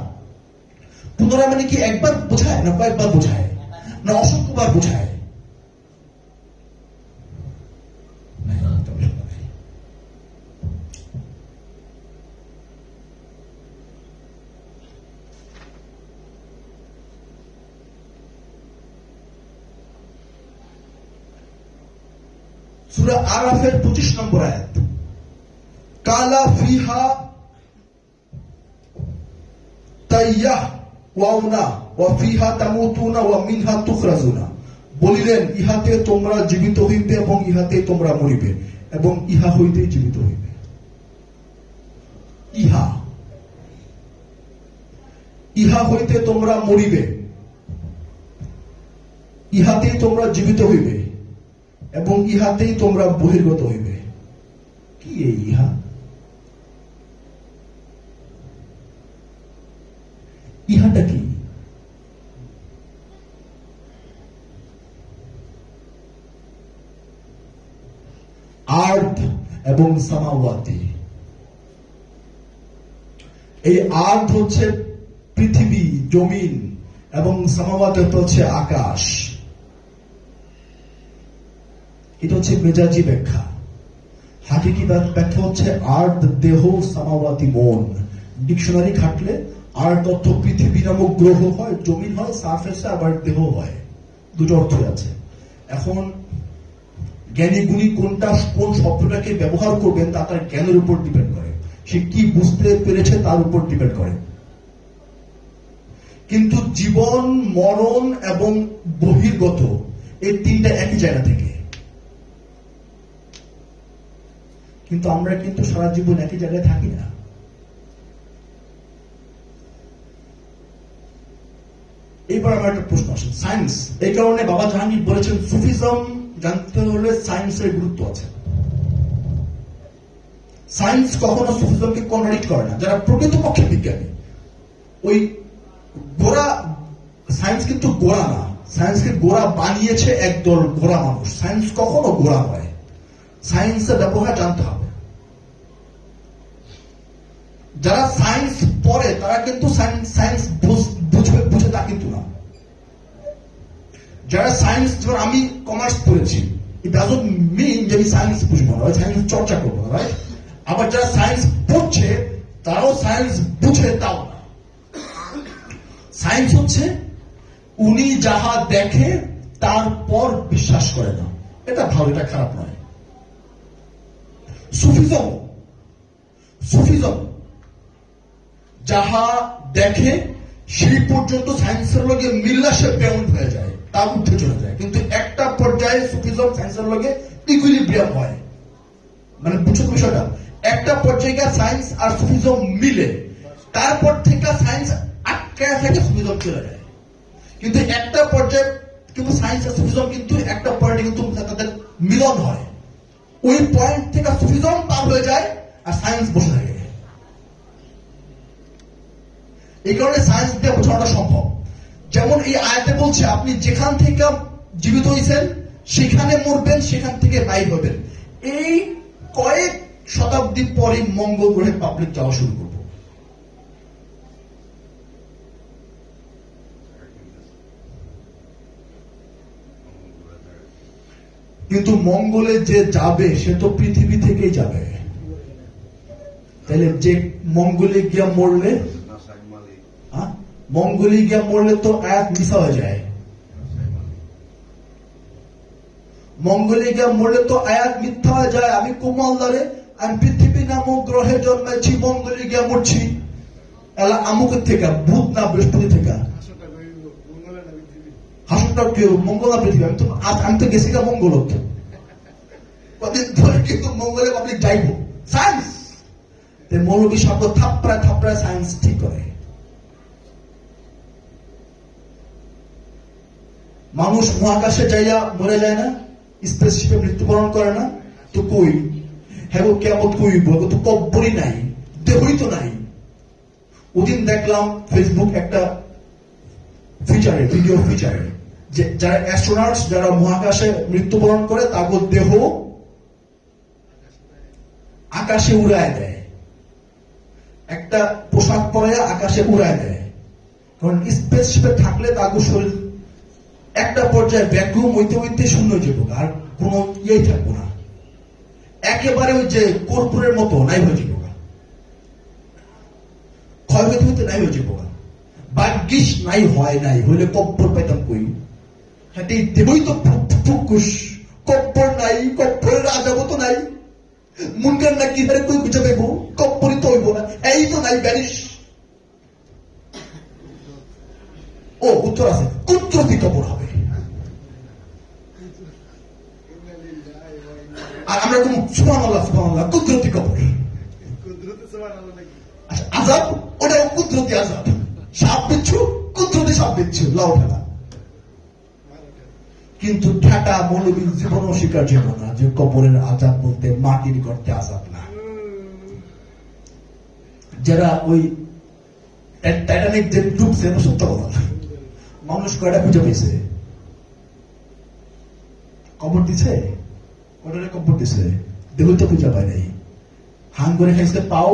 পুনরায় মানে কি একবার বোঝায় না কয়েকবার বোঝায় না অসংখ্যবার বোঝায়? সূরা আরাফের 25 নম্বর আয়াত, কালা ফিহা তাইয়াহ ওয়াউনা ওয়া ফিহা তামুতুনা ওয়া মিনহা তুখরাজুনা। বলিলেন ইহাতে তোমরা জীবিত হইবে এবং ইহাতে তোমরা মরিবে এবং ইহা হইতে জীবিত হইবে। ইহা ইহা হইতে তোমরা মরিবে, ইহাতেই তোমরা জীবিত হইবে এবং ইহাতেই তোমরা বহির্গত হইবে। কি এই ইহা? আর্থ এবং সামাওয়াতি। এই আর্থ হচ্ছে পৃথিবী, জমিন, এবং সামাওয়াতি হচ্ছে আকাশ। এটা হচ্ছে মেজাজি ব্যাখ্যা। হাকিকি ব্যাখ্যা হচ্ছে আর্থ দেহ, সামাওয়াতি মন। ডিকশনারি খাটলে আর্থ অর্থ পৃথিবী নামক গ্রহ হয়, জমিন হয়, সারফেসে আবার দেহ হয়। দুটো অর্থ আছে। এখন জ্ঞানী গুণী কোনটা কোন শব্দটাকে ব্যবহার করবেন তা তার জ্ঞানের উপর ডিপেন্ড করে, সে কি বুঝতে পেরেছে তার উপর ডিপেন্ড করে। কিন্তু জীবন, মরণ এবং বহির্গত এই তিনটা একই জায়গা থেকে। কিন্তু আমরা কিন্তু সারা জীবন একই জায়গায় থাকি না। এইবার আমার একটা প্রশ্ন আসে, সায়েন্স। এই কারণে বাবা জাহাঙ্গীর বলেছেন সুফিজম জানতে হলে সায়েন্সের গুরুত্ব আছে। সায়েন্স কখনো সুফিজমকে কন্ট্রাডিক্ট করে না। যারা প্রকৃতপক্ষে বিজ্ঞানী, ওই গোড়া সায়েন্স কিন্তু গোড়া না, সায়েন্সকে গোড়া বানিয়েছে একদল গোড়া মানুষ। সায়েন্স কখনো গোড়া হয়। সায়েন্সের ব্যবহার জানতে হবে। যারা সায়েন্স পড়ে তারা কিন্তু সায়েন্স বুঝে তা কিন্তু না। যারা সায়েন্স, যেমন আমি কমার্স পড়েছি, ইট ডাজন্ট মিন যে আমি সায়েন্স বুঝবো না, সায়েন্স চর্চা করবো না, রাইট? আবার যারা সায়েন্স পড়ছে তারাও সায়েন্স বুঝে তাও না। সায়েন্স হচ্ছে উনি যাহা দেখে তারপর বিশ্বাস করে না। এটা ভালো, এটা খারাপ নয়। সুফিজম যাহা দেখে সেই পর্যন্ত সায়েন্সের লগে মিল্লা সে বেউন্ড হয়ে যায়, তার উঠে চলে যায়। কিন্তু একটা পর্যায়ে সুফিজম সায়েন্সের লগে ইকুইলিব্রিয়াম হয়। মানে বুঝছো বিষয়টা? একটা পর্যায়ে সায়েন্স আর সুফিজম মিলে, তারপর থেকে সায়েন্স আটকে থেকে সুফিজম চলে যায়। কিন্তু একটা পর্যায়ে কিন্তু সায়েন্স আর সুফিজম কিন্তু একটা পয়েন্টে কিন্তু তাদের মিলন হয়। ওই পয়েন্ট থেকে সুফিজম পার হয়ে যায় আর সায়েন্স বসে থাকে। এই কারণে সায়েন্স দিয়ে বোঝানোটা সম্ভব। যেমন এই আয়াতে বলছে আপনি যেখান থেকে জীবিত হয়েছেন সেখানে মরবেন, সেখান থেকে বাইর হবেন। এই কয়েক শতাব্দী পরে মঙ্গল গ্রহে পাবলিক যাওয়া শুরু করব। কিন্তু মঙ্গলে যে যাবে সে তো পৃথিবী থেকেই যাবে। তাহলে যে মঙ্গলে গিয়া মরলে, মঙ্গলে গিয়া মরলে তো আয়াত মিশা হয়ে যায়। মঙ্গলে গিয়া মরলে তো আয়াত মিথ্যা হয়ে যায়। আমি কুমাল্লারে আমি পৃথিবী নামক গ্রহে জন্মেছি, মঙ্গলে গিয়া মরছি। এলা আমুকের থেকে, ভূত না বৃহস্পতি থেকে। হাসনটা কেউ মঙ্গল না পৃথিবী? আমি তো গেছি গা মঙ্গল কদিন ধরে, কিন্তু মঙ্গলে পাবলিক যাইব। সায়েন্স মৌলবী শব্দ থাপড়ায় থাপড়ায় সায়েন্স ঠিক করে। মানুষ মহাকাশে যাইয়া মরে যায় না, স্পেসশিপে মৃত্যুবরণ করে না, তো কই হ্যাঁ কেমন কইব? তো কব্বরই নাই, দেহই তো নাই। ওদিন দেখলাম ফেসবুক একটা ফিচারে, ভিডিও ফিচারে, যে যারা অ্যাস্ট্রোনটস যারা মহাকাশে মৃত্যুবরণ করে তাদের দেহ আকাশে উড়ায় দেয়, একটা পোশাক পরে আকাশে উড়ায় দেয়। কারণ স্পেসশিপে থাকলে তাদের শরীর একটা পর্যায়ে ভ্যাকুয়াম হইতে হইতে শূন্য যাবো, আর কোন ইয়েই থাকবো না, একেবারে ওই যে কর্পূরের মতো নাই হয়ে যাবো, ক্ষয় হইতে হইতে নাই হয়ে যাবো। ভাগ্যিস নাই হয় নাই, হইলে কব্বর পাইতাম কই। হ্যাঁ দেবই তো ফুকুস, কব্বর নাই, কব্বরের রাজাবো তো নাই, মুনকার না কি হারে কই বুঝে পাইবো, কব্বরই তো হইব না, এই তো নাই, ব্যারিস। ও উত্তর আছে, কুদরতি কবর হবে। আর আমরা কোন সুবহানাল্লাহ সুবহানাল্লাহ, কুদরতি কবর। আচ্ছা আযাব, ওটা কুদরতি আযাব। সাপ বিচ্ছু, কুদরতি সাপ বিচ্ছু, লাউ ফেলা। কিন্তু ঠাটা মৌলবীর জীবন অস্বীকার ছিল না যে কবরের আযাব বলতে মাটির গর্তে আযাব না। যারা ওই টাইটানিক যে ডুবছে, সত্য কথা, মানুষ কয়টা খুঁজে পেয়েছে? কবর দিছে, ওটারে কবর দিছে, দেহ তো খুঁজে পায় নাই। হাঙ্গরে খাইছে পাও,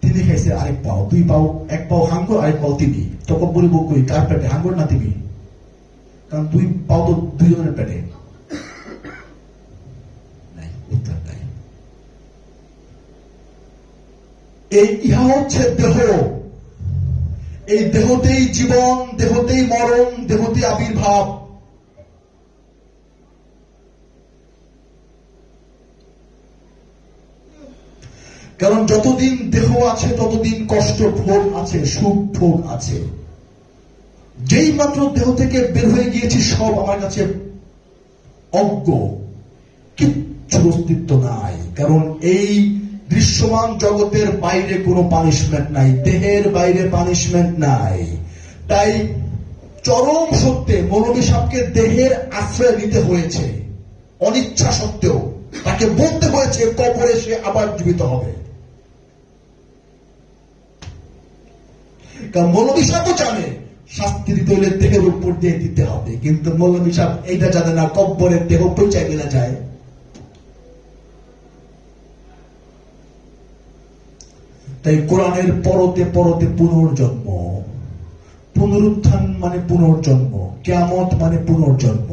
তিনি খাইছে আরেক পাও, দুই পাও, এক পাও হাঙ্গর আরেক পাও তিনি। তখন বলিব কই কার পেটে, হাঙ্গর না তিনি? কারণ দুই পাও তো দুইজনের পেটে নাই, উত্তর নাই। এই ইহা হচ্ছে দেহ। এই দেহতেই জীবন, দেহতেই মরণ, দেহতেই আবির্ভাব। কারণ যতদিন দেহ আছে ততদিন কষ্ট ভোগ আছে, সুখ ভোগ আছে। যেই মাত্র দেহ থেকে বের হয়ে গিয়েছি সব আমার কাছে অজ্ঞ, কিচ্ছু অস্তিত্ব নাই। কারণ এই দৃশ্যমান জগতের বাইরে কোনো পানিশমেন্ট নাই, দেহের বাইরে পানিশমেন্ট নাই। তাই চরম সত্যে মৌলভী সাহেবকে দেহের আশ্রয় নিতে হয়েছে, অনিচ্ছা সত্ত্বেও তাকে বলতে হয়েছে কবরে সে আবার জীবিত হবে। কারণ মৌলভী সাহেবও জানে শাস্তি দিতে হলে দেহের উপর দিয়ে দিতে হবে, কিন্তু মৌলভী সাহেব এইটা জানে না কবরের দেহ পৌঁছায় গেলে যায়। তাই কোরআনের পরতে পরতে পুনর্জন্ম, পুনরুত্থান মানে পুনর্জন্ম, কিয়ামত মানে পুনর্জন্ম।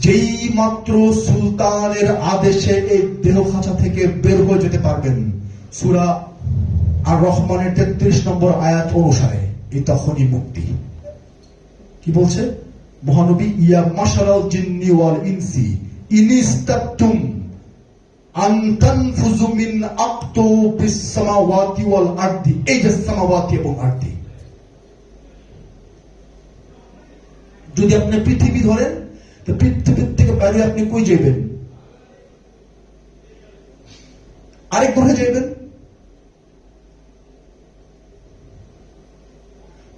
যেই মাত্র সুলতানের আদেশে এই দেহ খাঁচা থেকে বের হয়ে যেতে পারবেন, সূরা আর রহমানের 33 নম্বর আয়াত অনুসারে, এই তখনই মুক্তি। কি বলছে মহানবী? ইয়া মাশারাল জিন্নি ওয়াল ইনসি ইনিস্তাতুম আনতানফুযু মিন আকতুবিস সামাওয়াতি ওয়াল আরদি। এই যে সামাওয়াতি এবং আরদি, যদি আপনি পৃথিবী ধরেন তো পৃথিবীর থেকে বাইরে আপনি কই যাবেন? আরেক গ্রহে যাবেন।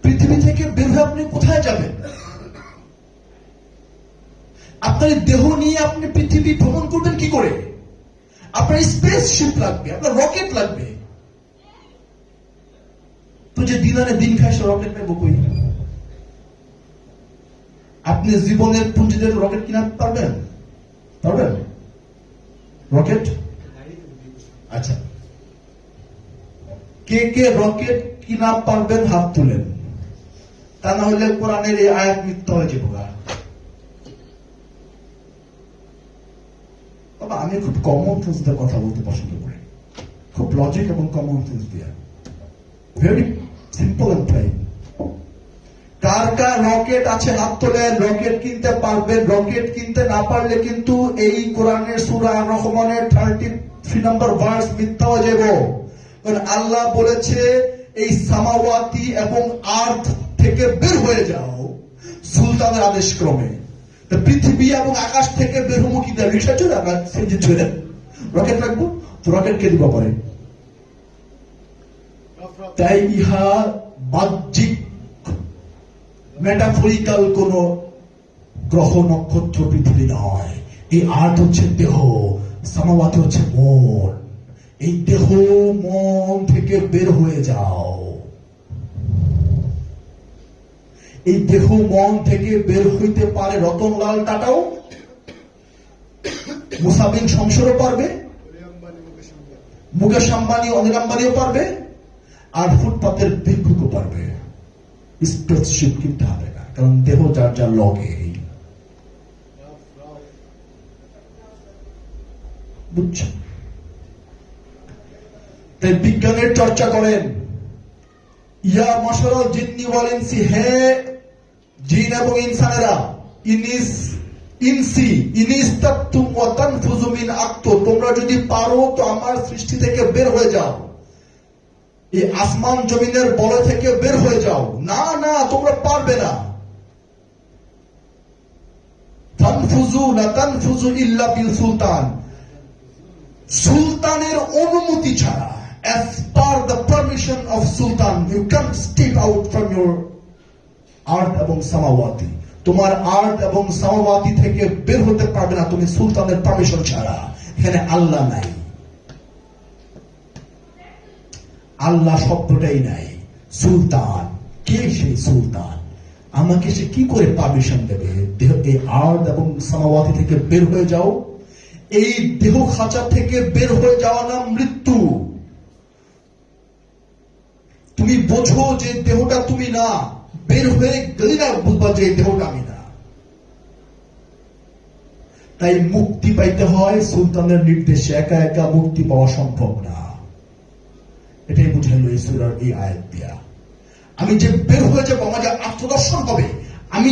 পৃথিবী থেকে বের হয়ে আপনি কোথায় যাবেন? আপনার দেহ নিয়ে আপনি পৃথিবী ভ্রমণ করবেন কি করে? আপনার স্পেসশিপ লাগবে, আপনার রকেট লাগবে। তো যে দিন আনে দিন খায় সে রকেট নেবো কই? আপনি জীবনের পুঁজিদের রকেট কিনা পারবেন? পারবেন রকেট? আচ্ছা, কে কে রকেট কিনা পারবেন হাত তুলেন, তা না হলে কোরআনের এই আয়াত মিথ্যা হয়ে যাবো। বাবা, আমি খুব কমন সেন্স দিয়ে কথা বলতে পছন্দ করি, খুব লজিক এবং কমন সেন্স দিয়ে, ভেরি সিম্পল এন্ড প্লেন। কার কার রকেট আছে হাত তোলেন। রকেট কিনতে পারবেন? রকেট কিনতে না পারলে কিন্তু এই কোরআনের সূরা আর রহমানের 33 নম্বর ভার্স মিথ্যা হয়ে যাব। কারণ আল্লাহ বলেছে এই সামাওয়াতি এবং আর্থ থেকে বের হয়ে যাও সুলতানের আদেশ ক্রমে। পৃথিবী এবং আকাশ থেকে বের হবো কি? রিক্সা চলে, আমরা সেঞ্জিন চলে, রকেট রাখবো তো রকেট কে দিবা পারে? তাই ইহা বাহ্যিক মেটাফরিক্যাল কোন গ্রহ নক্ষত্র পৃথিবী নয়। এই আর্থ হচ্ছে দেহ, সামাওয়াতি হচ্ছে মন। এই দেহ মন থেকে বের হয়ে যাও। এই দেহ মন থেকে বের হইতে পারে রতনলাল টাটাও, মুসা বিন শমসেরও পারবে, মুকেশ আম্বানি, অনিল আম্বানিও পারবে, আর ফুটপাতের ভিক্ষুকও পারবে। স্পেসশিপ কিনতে হবে না, কারণ দেহ যার যার লগে। বুঝছেন? তাই বিজ্ঞানের চর্চা করেন। ইয়া মাশারাল জিন্নি ওয়াল ইনসি, হে জিন এবং ইনসানেরা, ইনিস্তাতুম ওয়া তানফুযু মিন আকতু, তোমরা যদি পারো তো আমার সৃষ্টি থেকে বের হয়ে যাও, এই আসমান জমিনের বল থেকে বের হয়ে যাও। না না, তোমরা পারবে না। তানফুযু লা তানফুযু ইল্লা বিল সুলতান, সুলতানের অনুমতি ছাড়া, as per the permission of sultan, you can't step out from your আর্থ এবং সামাওয়াতি। তোমার আর্থ এবং সামাওয়াতি থেকে বের হতে পারবে না তুমি সুলতানের পারমিশন ছাড়া। এখানে আল্লাহ নাই, আল্লাহ শব্দটাই নাই। সুলতান কে? সেই সুলতান। আমাকে সে কি করে পারমিশন দেবে এই আর্থ এবং সামাওয়াতি থেকে বের হয়ে যাও? এই দেহ খাঁচা থেকে বের হয়ে যাওয়া নাম মৃত্যু। তুমি বোঝো যে দেহটা তুমি না, বের হয়ে গেলে না বুঝবা যে দেহটা আমি না। তাই মুক্তি পাইতে হয় সুলতানের নির্দেশে, একা একা মুক্তি পাওয়া সম্ভব না। এটাই বুঝাইল এই সূরার এই আয়াত দিয়া। আমি যে বের হয়ে যাবো, আমার যে আত্মদর্শন হবে, আমি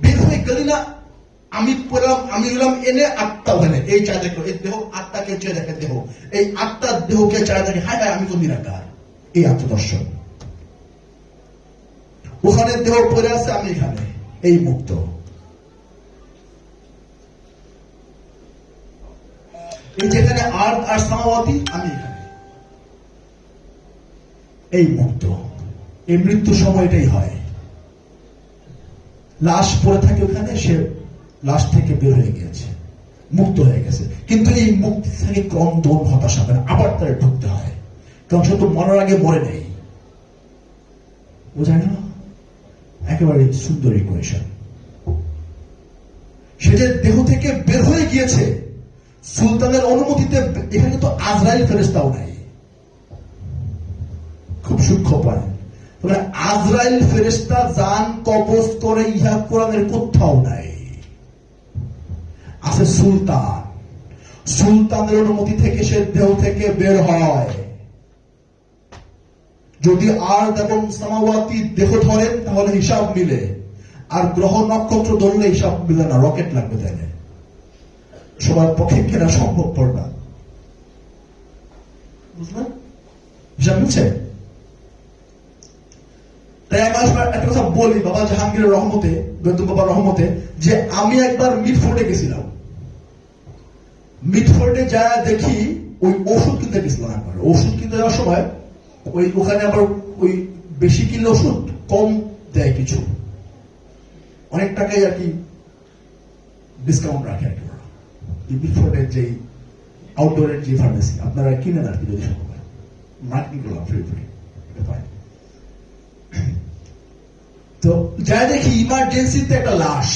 বের হয়ে গেলি না, আমি পেলাম, আমি এলাম এনে, আত্মা ওখানে, এই চায় দেখো, এই দেহ আত্মাকে চেয়ে দেখে, দেহ এই আত্মার দেহকে চায় দেখে, হায় হায় আমি তো নিরাকার। এই আত্মদর্শন। ওখানে দেহ পড়ে আছে, আমি এখানে, এই মুক্ত। এই যেখানে আর্থ আর সামাওয়াতি, আমি এখানে, এই মুক্ত। এই মৃত্যুর সময়টাই হয়। লাশ পড়ে থাকে ওখানে, সে লাশ থেকে বের হয়ে গিয়েছে, মুক্ত হয়ে গেছে। কিন্তু এই মুক্তি থেকে ক্রন্দন, হতাশা করে আবার তারা ঢুকতে হয়, কারণ সে তো মরার আগে মরে নেই। বোঝা গেল? একেবারে সুন্দর ইকুয়েশন। সে যে দেহ থেকে বের হয়ে গিয়েছে সুলতানের অনুমতিতে, এখানে তো আজরাইল ফেরেশতাও নাই। খুব সূক্ষ্ম পয়েন্ট। তবে আজরাইল ফেরেশতা জান কবজ করে ইহা কোরআনের কোথাও নাই। আছে সুলতান। সুলতানের অনুমতি থেকে সে দেহ থেকে বের হয়। যদি আরদ এবং সামাওয়াতি দেহ ধরেন তাহলে হিসাব মিলে, আর গ্রহ নক্ষত্র ধরলে হিসাব মিলে না, রকেট লাগবে। তাইলে সবার পক্ষে কেনা সম্ভবপর না। বুঝলেন? হিসাব মিলছে? তাই আমি একটা কথা বলি বাবা জাহাঙ্গীরের রহমতে, বেদম বাবার রহমতে, যে আমি একবার মিডফোর্ডে গেছিলাম। মিডফোর্ডে যা দেখি, ওই ওষুধ কিনতে গেছিলাম একবার। ওষুধ কিনতে যাওয়ার সময় ওই ওখানে আবার ওই বেশি কিনলে ওষুধ কম দেয়, কিছু অনেক টাকাই আর কি ডিসকাউন্ট রাখে আর কি। মিডফোর্ডের যে আউটডোরের যে ফার্মেসি আপনারা কিনেন আর কি, যদি সম্ভব হয়। মার্কেটিং করলাম ফ্রি ফ্রি, এটা পাই। তো যা দেখি ইমার্জেন্সিতে একটা লাশ,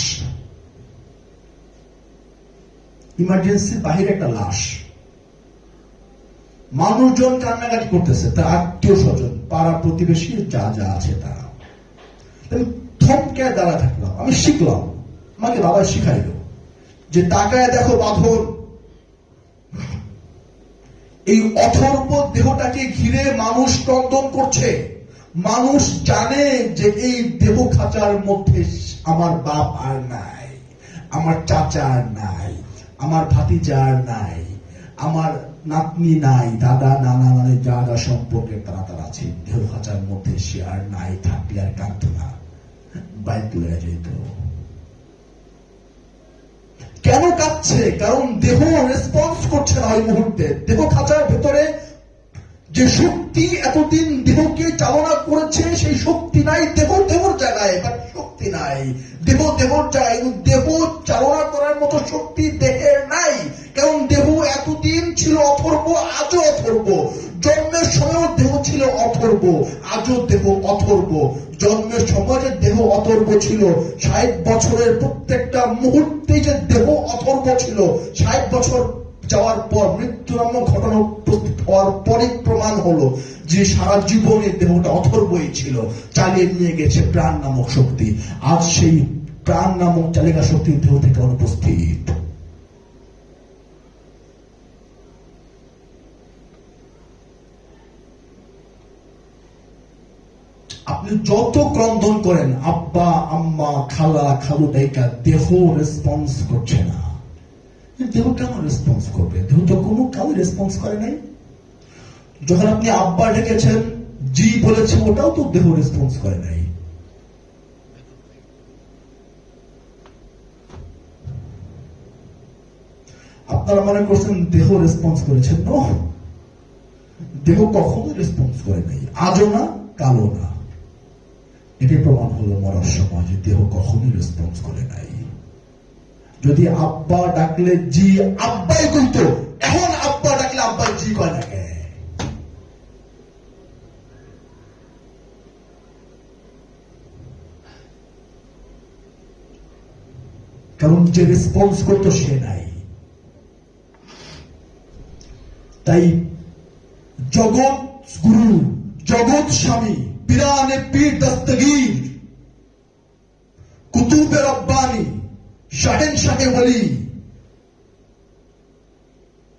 ইমার্জেন্সির বাহিরে একটা লাশ। মানুষজন কান্নাকাটি করতেছে, তার আত্মীয় স্বজন, পাড়া প্রতিবেশী যা যা আছে তারা। আমি থমকে দাঁড়া থাকলাম। আমি শিখলাম, আমাকে বাবা শিখাইল যে তাকায় দেখো বাঁধন, এই অথর্ব দেহটাকে ঘিরে মানুষ ক্রন্দন করছে। মানুষ জানে যে এই দেহ খাঁচার মধ্যে আমার বাপ আর নাই, আমার চাচা আর নাই, আমার ভাতিজা আর নাই, আমার নাতনি নাই, দাদা নানা নানি যা যা সম্পর্কে তারা তারা আছে, দেহ খাঁচার মধ্যে সে আর নাই, থাকলে আর কাঁদত না, বাইক তুলে যেত। কেন কাঁদছে? কারণ দেহ রেসপন্স করছে না ওই মুহূর্তে। দেহ খাঁচার ভেতরে যে শক্তি এতদিন দেহকে চালনা করেছে, সেই শক্তি নাই। দেহ দেহর জায়গায়, বাট শক্তি নাই। দেহ দেহর জায়গায়, দেহ চালনা করার মতো শক্তি দেহের নাই। কারণ দেহ এতদিন ছিল অথর্ব, আজও অথর্ব। জন্মের সময়ও দেহ ছিল অথর্ব, আজও দেহ অথর্ব। জন্মের সময় যে দেহ অথর্ব ছিল, 60 বছরের প্রত্যেকটা মুহূর্তে যে দেহ অথর্ব ছিল, 60 বছর যাওয়ার পর মৃত্যু নামক ঘটনা উপস্থিত হওয়ার পরে প্রমাণ হলো যে সারা জীবনে দেহটা অথর্বই ছিল। চালিয়ে নিয়ে গেছে প্রাণ নামক শক্তি। আজ সেই প্রাণ নামক চালিকা শক্তি দেহ থেকে অনুপস্থিত। আপনি যত ক্রন্দন করেন, আব্বা আম্মা খালা খালু ডাইকা, দেহ রেসপন্স করছে না। দেহ কেন রেসপন্স করবে? দেহ তো কোনো কাউ রেসপন্স করে নাই। যখন আপনি আব্বা ডেকেছেন, জি বলেছে, ওটাও তো দেহ রেসপন্স করে নাই। আপনারা মনে করছেন দেহ রেসপন্স করেছেন? নো, দেহ কখনো রেসপন্স করে নাই, আজও না, কালো না। এটাই প্রমাণ হলো মরার সময় যে দেহ কখনোই রেসপন্স করে নাই। যদি আব্বা ডাকলে জি আব্বাই কইতো, এখন আব্বা ডাকলে আব্বাই জি কয় না কে? কারণ যে রেসপন্স করতো সে নাই। তাই জগৎ গুরু, জগৎ স্বামী, পিরানে পীর দস্তগীর, কুতুবে রব্বানি, শাহেনশাহে ওলি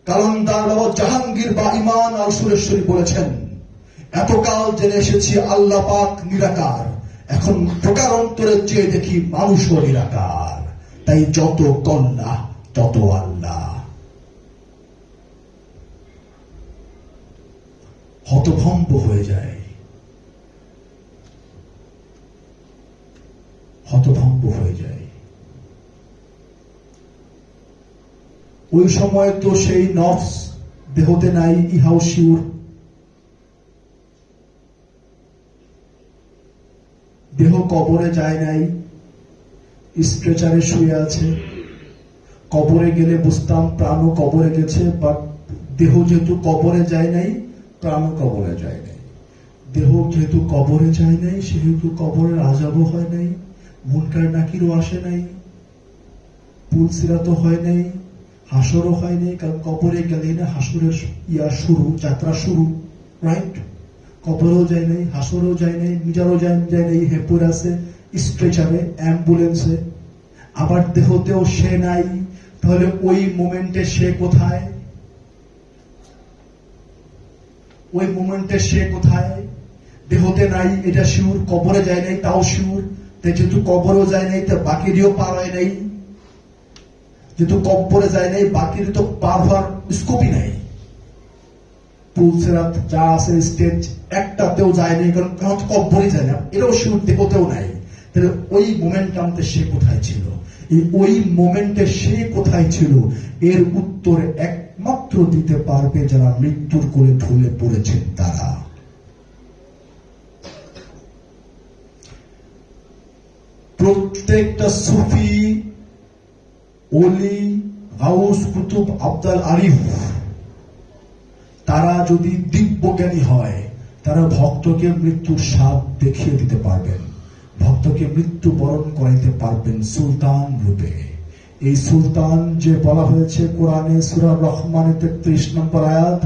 কালান্দার বাবা জাহাঙ্গীর বা ইমান আল সুরেশ্বরী বলেছেন, এতকাল জেনে এসেছি আল্লাহ পাক নিরাকার, এখন প্রকারান্তরে চেয়ে দেখি মানুষও নিরাকার। তাই যত কন্যা তত আল্লাহ। হতভম্ব হয়ে যায়, হতভম্ব হয়ে যায়। ওই সময় তো সেই নফস দেহতে নাই, ইহাও শিউর। দেহ কবরে যায় নাই, স্ট্রেচারে শুয়ে আছে। কবরে গেলে বুঝতাম প্রাণও কবরে গেছে, বাট দেহ যেহেতু কবরে যায় নাই, প্রাণও কবরে যায় নাই। দেহ যেহেতু কবরে যায় নাই, সেহেতু কবরের আযাবও হয় নাই, মুনকার নাকিরও আসে নাই, পুলসিরাতও হয় নাই, হাসরও হয় নাই। কারণ কবরে গেলে না হাসরের শুরু, যাত্রা শুরু, রাইট? কবরেও যায় নাই, হাসরেও যায় নাই, মিজারও যায় নাই, হেপুর আছে স্ট্রেচারে, অ্যাম্বুলেন্সে। আবার দেহতেও সে নাই, তাহলে ওই মোমেন্টে সে কোথায়? ওই মোমেন্টে সে কোথায়? দেহতে নাই এটা শিউর, কবরে যায় নাই তাও শিউর। যেহেতু কবরেও যায় নাই, তা বাকিরও পার হয় নাই। যেহেতু কবরে যায় নাই, বাকির তো পার হওয়ার স্কোপই নাই। পুলসিরাত যা আছে স্টেজ একটাতেও যায় নাই, কারণ কবরে যায় না, এটাও শিউর, দেহতেও নাই। তাহলে ওই মোমেন্টামতে সে কোথায় ছিল? এই ওই মোমেন্টে সে কোথায় ছিল, এর উত্তর একমাত্র দিতে পারবে যারা মৃত্যুর কোলে ঢলে পড়েছেন তারা। প্রত্যেকটা সুফি, ওলি, গাউস, কুতুব, আব্দাল আরিফ, তারা যদি দিব্যজ্ঞানী হয়, তারা ভক্তকে মৃত্যুর স্বাদ দেখিয়ে দিতে পারবেন, ভক্তকে মৃত্যু বরণ করাইতে পারবেন সুলতান রূপে। এই সুলতান যে বলা হয়েছে কোরআনে সূরা রহমানে 33 নম্বর আয়াত,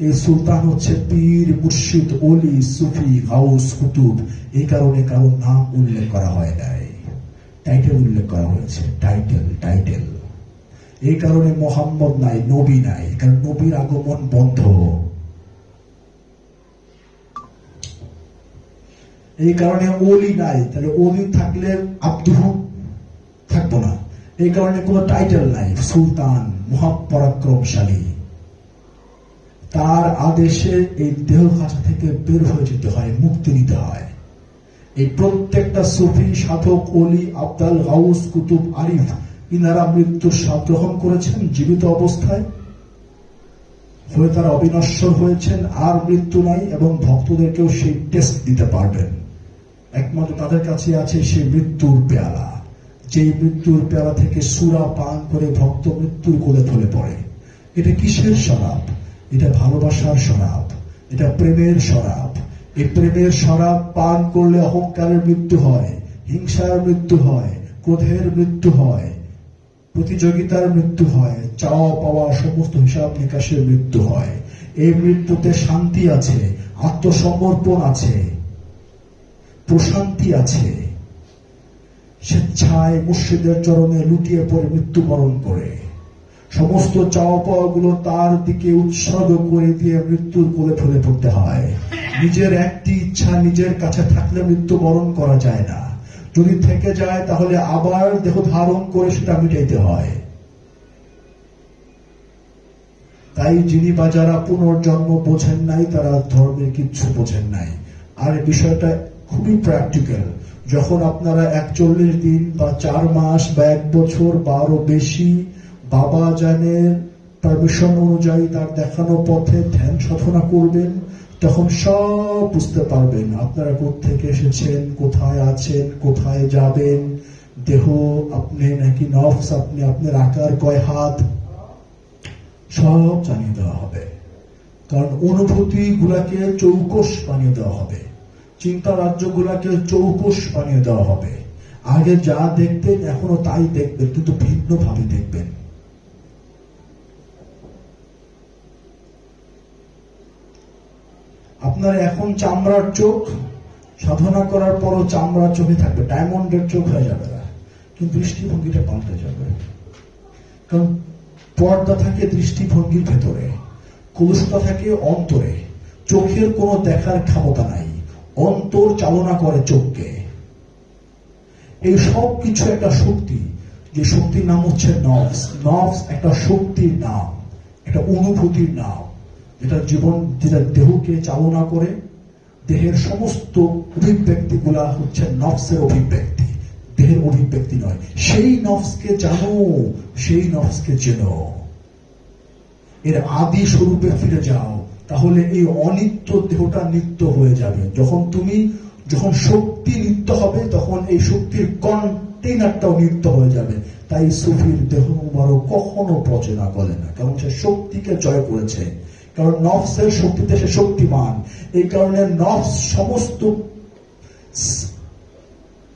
এই সুলতান হচ্ছে পীর, মুর্শিদ, ওলি, সুফি, গাউস, কুতুব। এই কারণে কারো নাম উল্লেখ করা হয় নাই, টাইটেল উল্লেখ করা হয়েছে, টাইটেল। এই কারণে মোহাম্মদ নাই, নবী নাই, কারণ নবীর আগমন বন্ধ। এই কারণে ওলি নাই, তাহলে ওলি থাকলে আব্দুহ থাকবো না। এই কারণে কোনো টাইটেল নাই, সুলতান, মহাপরাক্রমশালী। তার আদেশে এই দেহ খাঁচা থেকে বের হয়ে যেতে হয়, মুক্তি নিতে হয়। এই প্রত্যেকটা সুফি, সাধক, ওলি, আব্দাল, গাউস, কুতুব, আরিফ, ইনারা মৃত্যুর স্বাদ গ্রহণ করেছেন জীবিত অবস্থায়, হয়ে তারা অবিনশ্বর হয়েছেন, আর মৃত্যু নাই, এবং ভক্তদেরকেও সেই টেস্ট দিতে পারবেন। একমাত্র তাদের কাছে আছে সেই মৃত্যুর পেয়ালা, যেই মৃত্যুর পেয়ালা থেকে সূরা পান করে ভক্ত মৃত্যুর কোলে ঢলে পড়ে। এটা কিসের শরাব? এটা ভালোবাসার শরাব, এটা প্রেমের শরাব। এই প্রেমের শরাব পান করলে অহংকারের মৃত্যু হয়, হিংসার মৃত্যু হয়, ক্রোধের মৃত্যু হয়, প্রতিযোগিতার মৃত্যু হয়, চাওয়া পাওয়া সমস্ত হিসাব নিকাশের মৃত্যু হয়। এই মৃত্যুতে শান্তি আছে, আত্মসমর্পণ আছে, প্রশান্তি আছে। স্বেচ্ছায় মুর্শিদের চরণে লুটিয়ে পড়ে মৃত্যুবরণ করে সমস্ত চাওয়া পাওয়া গুলো তার দিকে উৎসর্গ করে দিয়ে মৃত্যুর কোলে ঢলে পড়তে হয়। নিজের একটি ইচ্ছা নিজের কাছে থাকলে মৃত্যুবরণ করা যায় না, যদি থেকে যায় তাহলে আবার দেহ ধারণ করে সেটা মিটাইতে হয়। তাই যিনি বা যারা পুনর্জন্ম বোঝেন নাই, তারা ধর্মের কিচ্ছু বোঝেন নাই। আর বিষয়টা খুবই প্র্যাকটিক্যাল। যখন আপনারা 41 দিন বা 4 মাস বা 1 বছর বা আরো বেশি বাবা জানের পারমিশন অনুযায়ী তার দেখানো পথে ধ্যান সাধনা করবেন, তখন সব বুঝতে পারবেন আপনারা কোত্থেকে এসেছেন, কোথায় আছেন, কোথায় যাবেন। দেহ আপনি নাকি নফস আপনি, আপনার আকার কয় হাত, সব জানিয়ে দেওয়া হবে। কারণ অনুভূতি গুলাকে চৌকস বানিয়ে দেওয়া হবে, চিন্তা রাজ্য গুলাকে চৌকস বানিয়ে দেওয়া হবে। আগে যা দেখতেন এখনো তাই দেখবেন, কিন্তু ভিন্ন ভাবে দেখবেন। আপনার এখন চামড়ার চোখ, সাধনা করার পরও চামড়ার চোখে থাকবে, ডায়মন্ডের চোখ হয়ে যাবে না, কিন্তু দৃষ্টিভঙ্গিটা পাল্টে যাবে। কারণ পর্দা থাকে দৃষ্টিভঙ্গির ভেতরে, কলুষতা থাকে অন্তরে। চোখের কোনো দেখার ক্ষমতা নাই, অন্তর চালনা করে চোখকে। এই সব কিছু একটা শক্তি, যে শক্তির নাম হচ্ছে নফস। নফস একটা শক্তির নাম, একটা অনুভূতির নাম, যেটা জীবন, যেটা দেহকে চালনা করে। দেহের সমস্ত অভিব্যক্তিগুলা হচ্ছে নফসের অভিব্যক্তি, দেহের অভিব্যক্তি নয়। সেই নফসকে জানো, সেই নফসকে চেনো, এর আদি স্বরূপে ফিরে যাও, তাহলে এই অনিত্য দেহটা নিত্য হয়ে যাবে। যখন শক্তি নিত্য হবে, তখন এই শক্তির কন্টেইনারটাও নিত্য হয়ে যাবে। তাই সুফির দেহ মুবারক কখনো পচে না, গলে না, কারণ সে শক্তিকে জয় করেছে। কারণ নফসের শক্তিতে সে শক্তিমান। এই কারণে নফস সমস্ত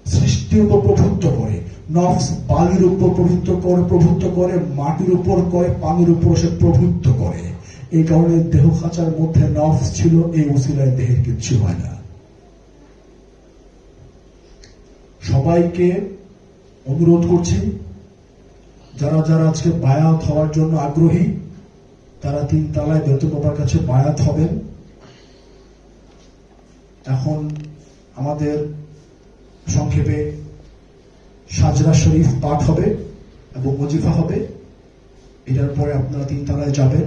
সৃষ্টির উপর প্রভুত্ব করে। নফস বালির উপর প্রভুত্ব করে, মাটির উপর করে, পানির উপর সে প্রভুত্ব করে। এই কারণে দেহ খাঁচার মধ্যে নফস ছিল, এই উসিলায় দেহের কিচ্ছু হয় না। সবাইকে অনুরোধ করছি, যারা যারা আজকে বায়াত হওয়ার জন্য আগ্রহী, তারা 3 তলায় বেতন বাবার কাছে বায়াত হবেন। এখন আমাদের সংক্ষেপে সাজরা শরীফ পাঠ হবে এবং ওজিফা হবে। এটার পরে আপনারা 3 তলায় যাবেন।